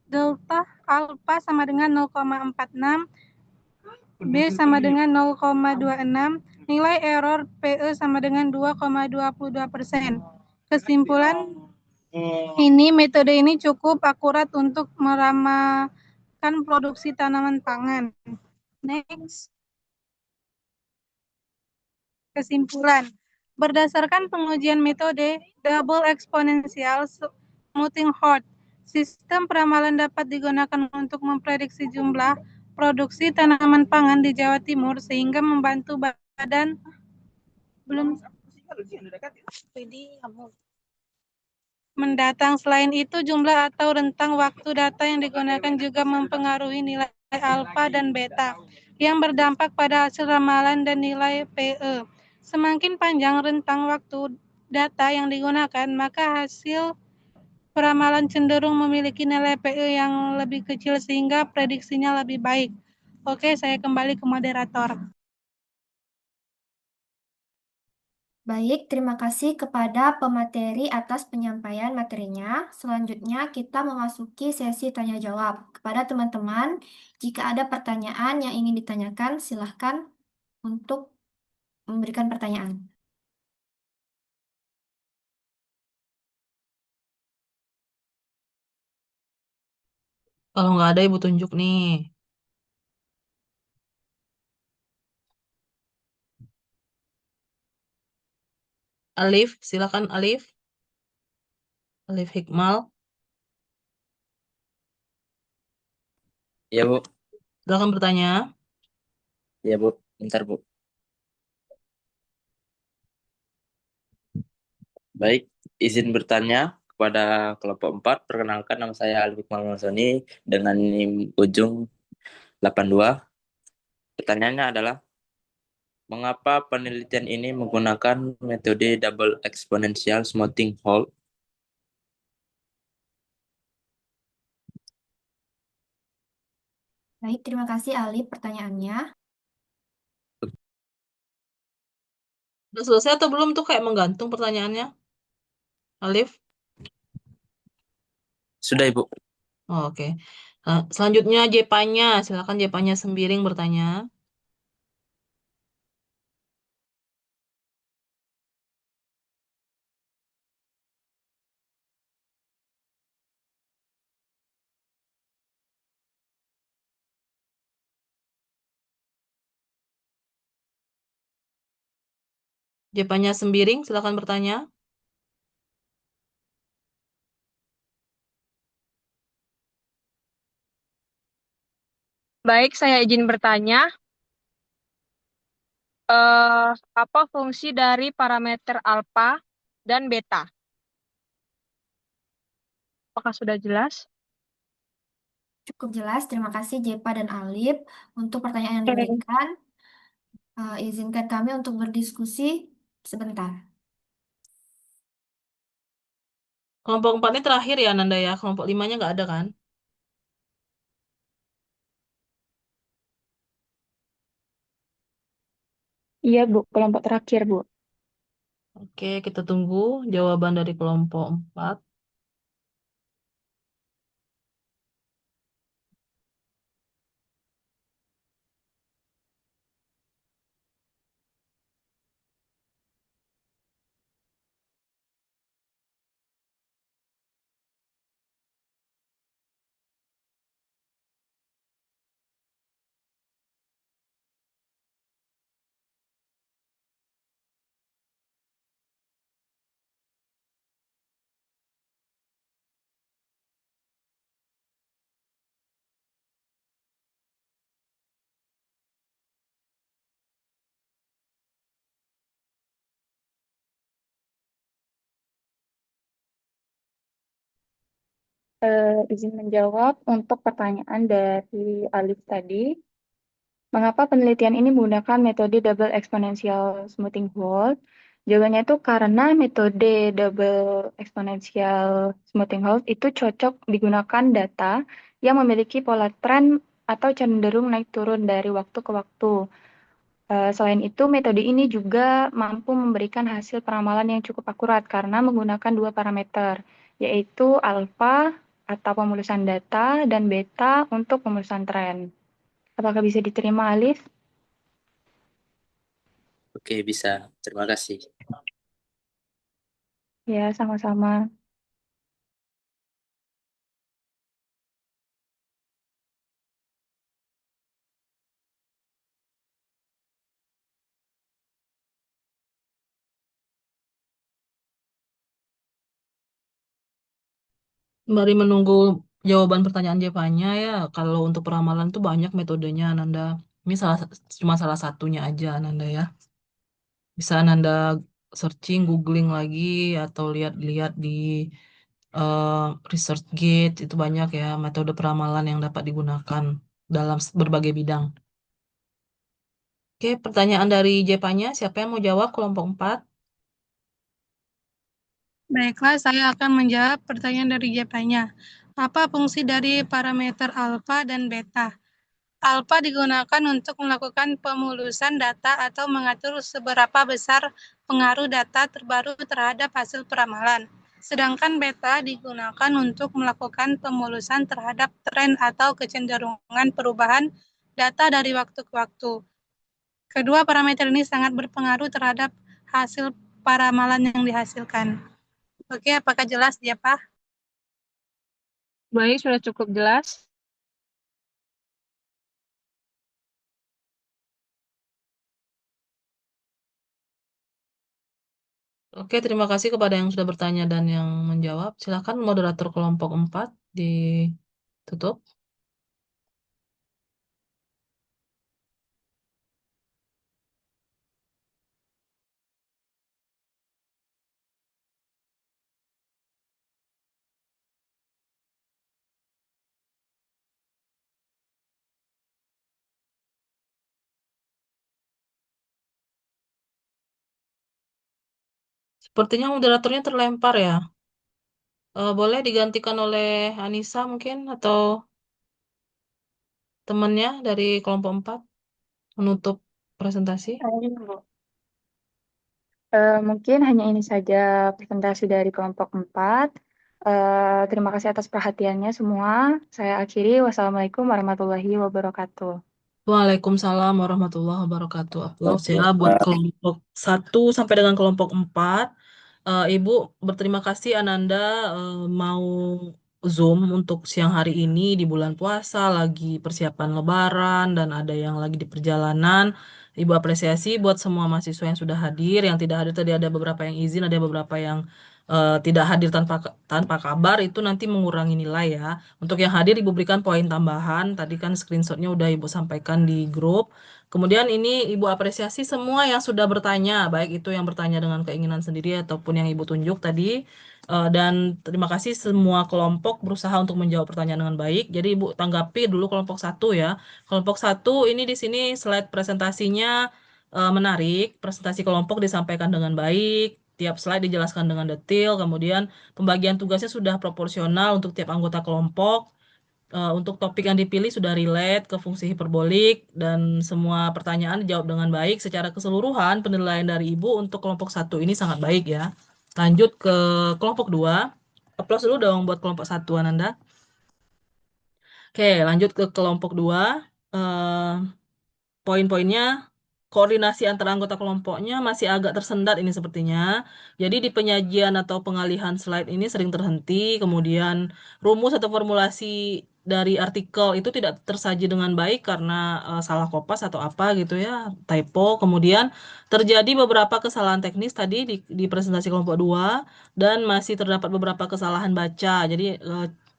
delta alpha sama dengan 0,46, B sama dengan 0,26, nilai error PE sama dengan 2,22%. Kesimpulan, metode ini cukup akurat untuk meramalkan produksi tanaman pangan. Next. Kesimpulan, berdasarkan pengujian metode double exponential smoothing hold, sistem peramalan dapat digunakan untuk memprediksi jumlah produksi tanaman pangan di Jawa Timur sehingga membantu badan mendatang. Selain itu, jumlah atau rentang waktu data yang digunakan juga mempengaruhi nilai alfa dan beta yang berdampak pada hasil ramalan dan nilai PE. Semakin panjang rentang waktu data yang digunakan, maka hasil peramalan cenderung memiliki nilai PE yang lebih kecil sehingga prediksinya lebih baik. Oke, saya kembali ke moderator. Baik, terima kasih kepada pemateri atas penyampaian materinya. Selanjutnya kita memasuki sesi tanya jawab. Kepada teman-teman, jika ada pertanyaan yang ingin ditanyakan, silahkan untuk memberikan pertanyaan. Kalau nggak ada, Ibu tunjuk nih. Alif, silakan Alif. Alif Hikmal. Ya, Bu. Silakan bertanya. Ya, Bu. Bentar, Bu. Baik, izin bertanya kepada kelompok 4. Perkenalkan, nama saya Alif Hikmal Mansoni dengan NIM ujung 82. Pertanyaannya adalah, mengapa penelitian ini menggunakan metode double exponential smoothing hole? Baik, terima kasih Alif pertanyaannya. Udah selesai atau belum tuh kayak menggantung pertanyaannya? Alif? Sudah, Ibu. Oh, oke. Selanjutnya Jepanya. Silakan Jepanya Sembiring bertanya. Jepanya Sembiring, silakan bertanya. Baik, saya izin bertanya. Apa fungsi dari parameter alfa dan beta? Apakah sudah jelas? Cukup jelas, terima kasih Jepa dan Alif untuk pertanyaan yang diberikan. Izinkan kami untuk berdiskusi sebentar. Kelompok 4 ini terakhir ya, Nanda ya. Kelompok 5-nya nggak ada kan? Iya, Bu. Kelompok terakhir, Bu. Oke, kita tunggu jawaban dari kelompok 4. Izin menjawab untuk pertanyaan dari Alif tadi. Mengapa penelitian ini menggunakan metode double exponential smoothing hole? Jawabannya itu karena metode double exponential smoothing hole itu cocok digunakan data yang memiliki pola tren atau cenderung naik turun dari waktu ke waktu. Selain itu, metode ini juga mampu memberikan hasil peramalan yang cukup akurat karena menggunakan dua parameter, yaitu alfa atau pemulusan data dan beta untuk pemulusan tren. Apakah bisa diterima, Alif? Oke, bisa. Terima kasih. Ya, sama-sama. Mari menunggu jawaban pertanyaan Jepanya ya. Kalau untuk peramalan tuh banyak metodenya, Nanda. Ini cuma salah satunya aja, Nanda ya. Bisa Nanda searching, googling lagi, atau lihat-lihat di ResearchGate. Itu banyak ya metode peramalan yang dapat digunakan dalam berbagai bidang. Oke, pertanyaan dari Jepanya. Siapa yang mau jawab kelompok 4? Baiklah, saya akan menjawab pertanyaan dari Jepanya. Apa fungsi dari parameter alfa dan beta? Alfa digunakan untuk melakukan pemulusan data atau mengatur seberapa besar pengaruh data terbaru terhadap hasil peramalan. Sedangkan beta digunakan untuk melakukan pemulusan terhadap tren atau kecenderungan perubahan data dari waktu ke waktu. Kedua parameter ini sangat berpengaruh terhadap hasil peramalan yang dihasilkan. Oke, apakah jelas ya, Pak? Baik, sudah cukup jelas. Oke, terima kasih kepada yang sudah bertanya dan yang menjawab. Silakan moderator kelompok 4 ditutup. Sepertinya moderatornya terlempar ya. Boleh digantikan oleh Anissa mungkin atau temannya dari kelompok 4 menutup presentasi. Mungkin hanya ini saja presentasi dari kelompok 4. Terima kasih atas perhatiannya semua. Saya akhiri. Wassalamualaikum warahmatullahi wabarakatuh. Waalaikumsalam warahmatullahi wabarakatuh. Aplaus ya buat kelompok 1 sampai dengan kelompok 4. Ibu berterima kasih Ananda mau Zoom untuk siang hari ini di bulan puasa, lagi persiapan Lebaran dan ada yang lagi di perjalanan. Ibu apresiasi buat semua mahasiswa yang sudah hadir, yang tidak hadir tadi ada beberapa yang izin, ada beberapa yang tidak hadir tanpa kabar, itu nanti mengurangi nilai ya. Untuk yang hadir Ibu berikan poin tambahan, tadi kan screenshotnya udah Ibu sampaikan di grup. Kemudian ini Ibu apresiasi semua yang sudah bertanya, baik itu yang bertanya dengan keinginan sendiri ataupun yang Ibu tunjuk tadi. Dan terima kasih semua kelompok berusaha untuk menjawab pertanyaan dengan baik. Jadi Ibu tanggapi dulu kelompok 1 ya. Kelompok 1 ini di sini slide presentasinya menarik. Presentasi kelompok disampaikan dengan baik. Tiap slide dijelaskan dengan detail. Kemudian pembagian tugasnya sudah proporsional untuk tiap anggota kelompok. Untuk topik yang dipilih sudah relate ke fungsi hiperbolik dan semua pertanyaan dijawab dengan baik. Secara keseluruhan penilaian dari Ibu untuk kelompok 1 ini sangat baik ya. Lanjut ke kelompok 2. Aplaus dulu dong buat kelompok 1 Ananda. Oke, lanjut ke kelompok 2. Poin-poinnya koordinasi antara anggota kelompoknya masih agak tersendat ini sepertinya. Jadi di penyajian atau pengalihan slide ini sering terhenti, kemudian rumus atau formulasi dari artikel itu tidak tersaji dengan baik karena salah kopas atau apa gitu ya, typo. Kemudian terjadi beberapa kesalahan teknis tadi di presentasi kelompok 2 dan masih terdapat beberapa kesalahan baca. Jadi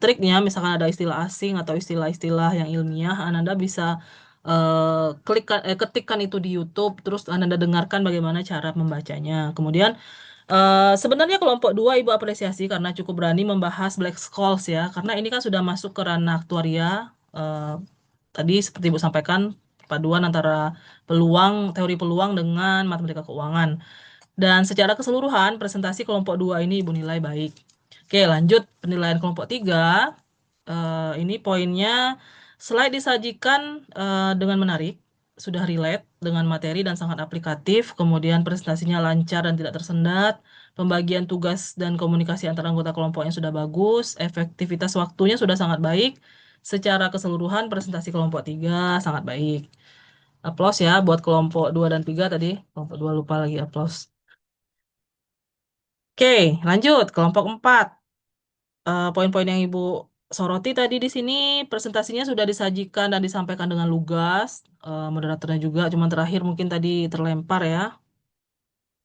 triknya misalkan ada istilah asing atau istilah-istilah yang ilmiah, Ananda bisa ketikkan itu di YouTube, terus Anda dengarkan bagaimana cara membacanya. Kemudian sebenarnya kelompok 2 Ibu apresiasi karena cukup berani membahas black scholes ya, karena ini kan sudah masuk ke ranah aktuaria. Tadi seperti Ibu sampaikan, paduan antara teori peluang dengan matematika keuangan. Dan secara keseluruhan presentasi kelompok 2 ini Ibu nilai baik. Oke, lanjut penilaian kelompok 3. Ini poinnya slide disajikan dengan menarik, sudah relate dengan materi dan sangat aplikatif, kemudian presentasinya lancar dan tidak tersendat, pembagian tugas dan komunikasi antara anggota kelompoknya sudah bagus, efektivitas waktunya sudah sangat baik, secara keseluruhan presentasi kelompok 3 sangat baik. Aplaus ya buat kelompok 2 dan 3 tadi, kelompok 2 lupa lagi aplaus. Oke, lanjut kelompok 4. Poin-poin yang Ibu soroti tadi di sini presentasinya sudah disajikan dan disampaikan dengan lugas. Moderatornya juga, cuma terakhir mungkin tadi terlempar ya.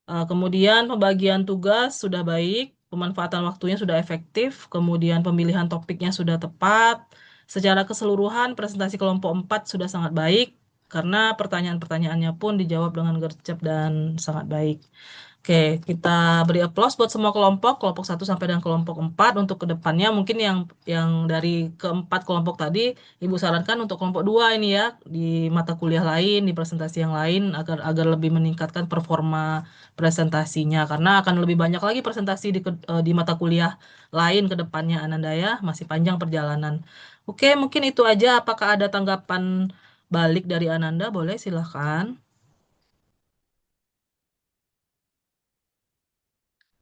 Kemudian pembagian tugas sudah baik, pemanfaatan waktunya sudah efektif, kemudian pemilihan topiknya sudah tepat. Secara keseluruhan presentasi kelompok 4 sudah sangat baik karena pertanyaan-pertanyaannya pun dijawab dengan gercep dan sangat baik. Oke, kita beri aplaus buat semua kelompok 1 sampai dengan kelompok 4 untuk kedepannya. Mungkin yang dari keempat kelompok tadi, Ibu sarankan untuk kelompok 2 ini ya, di mata kuliah lain, di presentasi yang lain, agar lebih meningkatkan performa presentasinya. Karena akan lebih banyak lagi presentasi di mata kuliah lain ke depannya, Ananda ya. Masih panjang perjalanan. Oke, mungkin itu aja. Apakah ada tanggapan balik dari Ananda? Boleh, silahkan.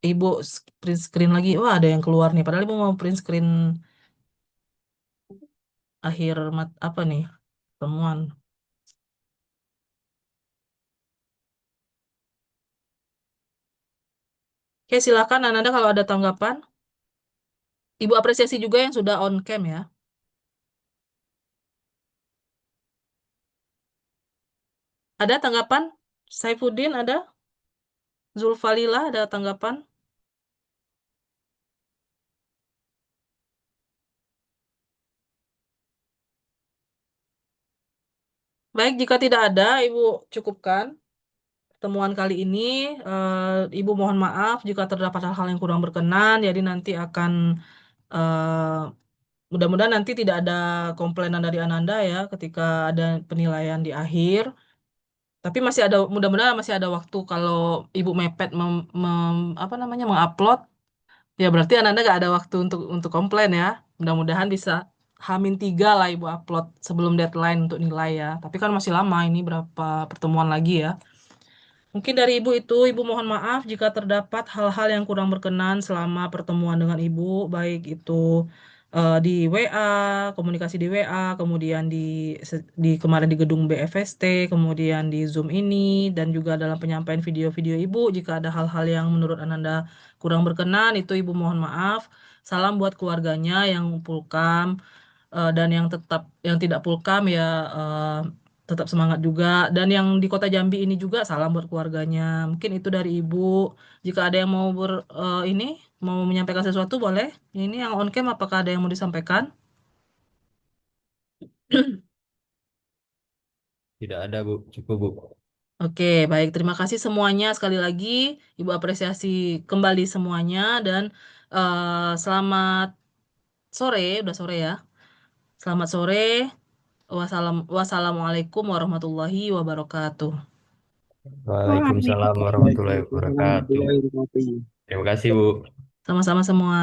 Ibu print screen lagi. Wah, ada yang keluar nih. Padahal Ibu mau print screen akhir apa nih? Temuan. Oke, silakan Ananda kalau ada tanggapan. Ibu apresiasi juga yang sudah on cam ya. Ada tanggapan? Saifuddin ada? Zulfalila, ada tanggapan? Baik, jika tidak ada, Ibu cukupkan pertemuan kali ini. Ibu mohon maaf jika terdapat hal-hal yang kurang berkenan, jadi nanti akan eh, mudah-mudahan nanti tidak ada komplainan dari Ananda ya ketika ada penilaian di akhir. Tapi masih ada, mudah-mudahan masih ada waktu kalau Ibu mepet apa namanya mengupload, ya berarti Ananda nggak ada waktu untuk komplain ya. Mudah-mudahan bisa H-3 lah Ibu upload sebelum deadline untuk nilai ya. Tapi kan masih lama ini berapa pertemuan lagi ya. Mungkin dari Ibu itu, Ibu mohon maaf jika terdapat hal-hal yang kurang berkenan selama pertemuan dengan Ibu, baik itu di WA, komunikasi di WA, kemudian di kemarin di gedung BFST, kemudian di Zoom ini, dan juga dalam penyampaian video-video Ibu, jika ada hal-hal yang menurut Ananda kurang berkenan, itu Ibu mohon maaf. Salam buat keluarganya yang pulkam, dan yang tidak pulkam ya tetap semangat juga, dan yang di Kota Jambi ini juga salam buat keluarganya. Mungkin itu dari Ibu. Jika ada yang mau ini mau menyampaikan sesuatu boleh. Ini yang on cam apakah ada yang mau disampaikan? Tidak ada, Bu. Cukup, Bu. Oke, baik. Terima kasih semuanya sekali lagi. Ibu apresiasi kembali semuanya dan selamat sore, udah sore ya. Selamat sore. Wassalamualaikum warahmatullahi wabarakatuh. Waalaikumsalam warahmatullahi wabarakatuh. Terima kasih, Bu. Sama-sama semua.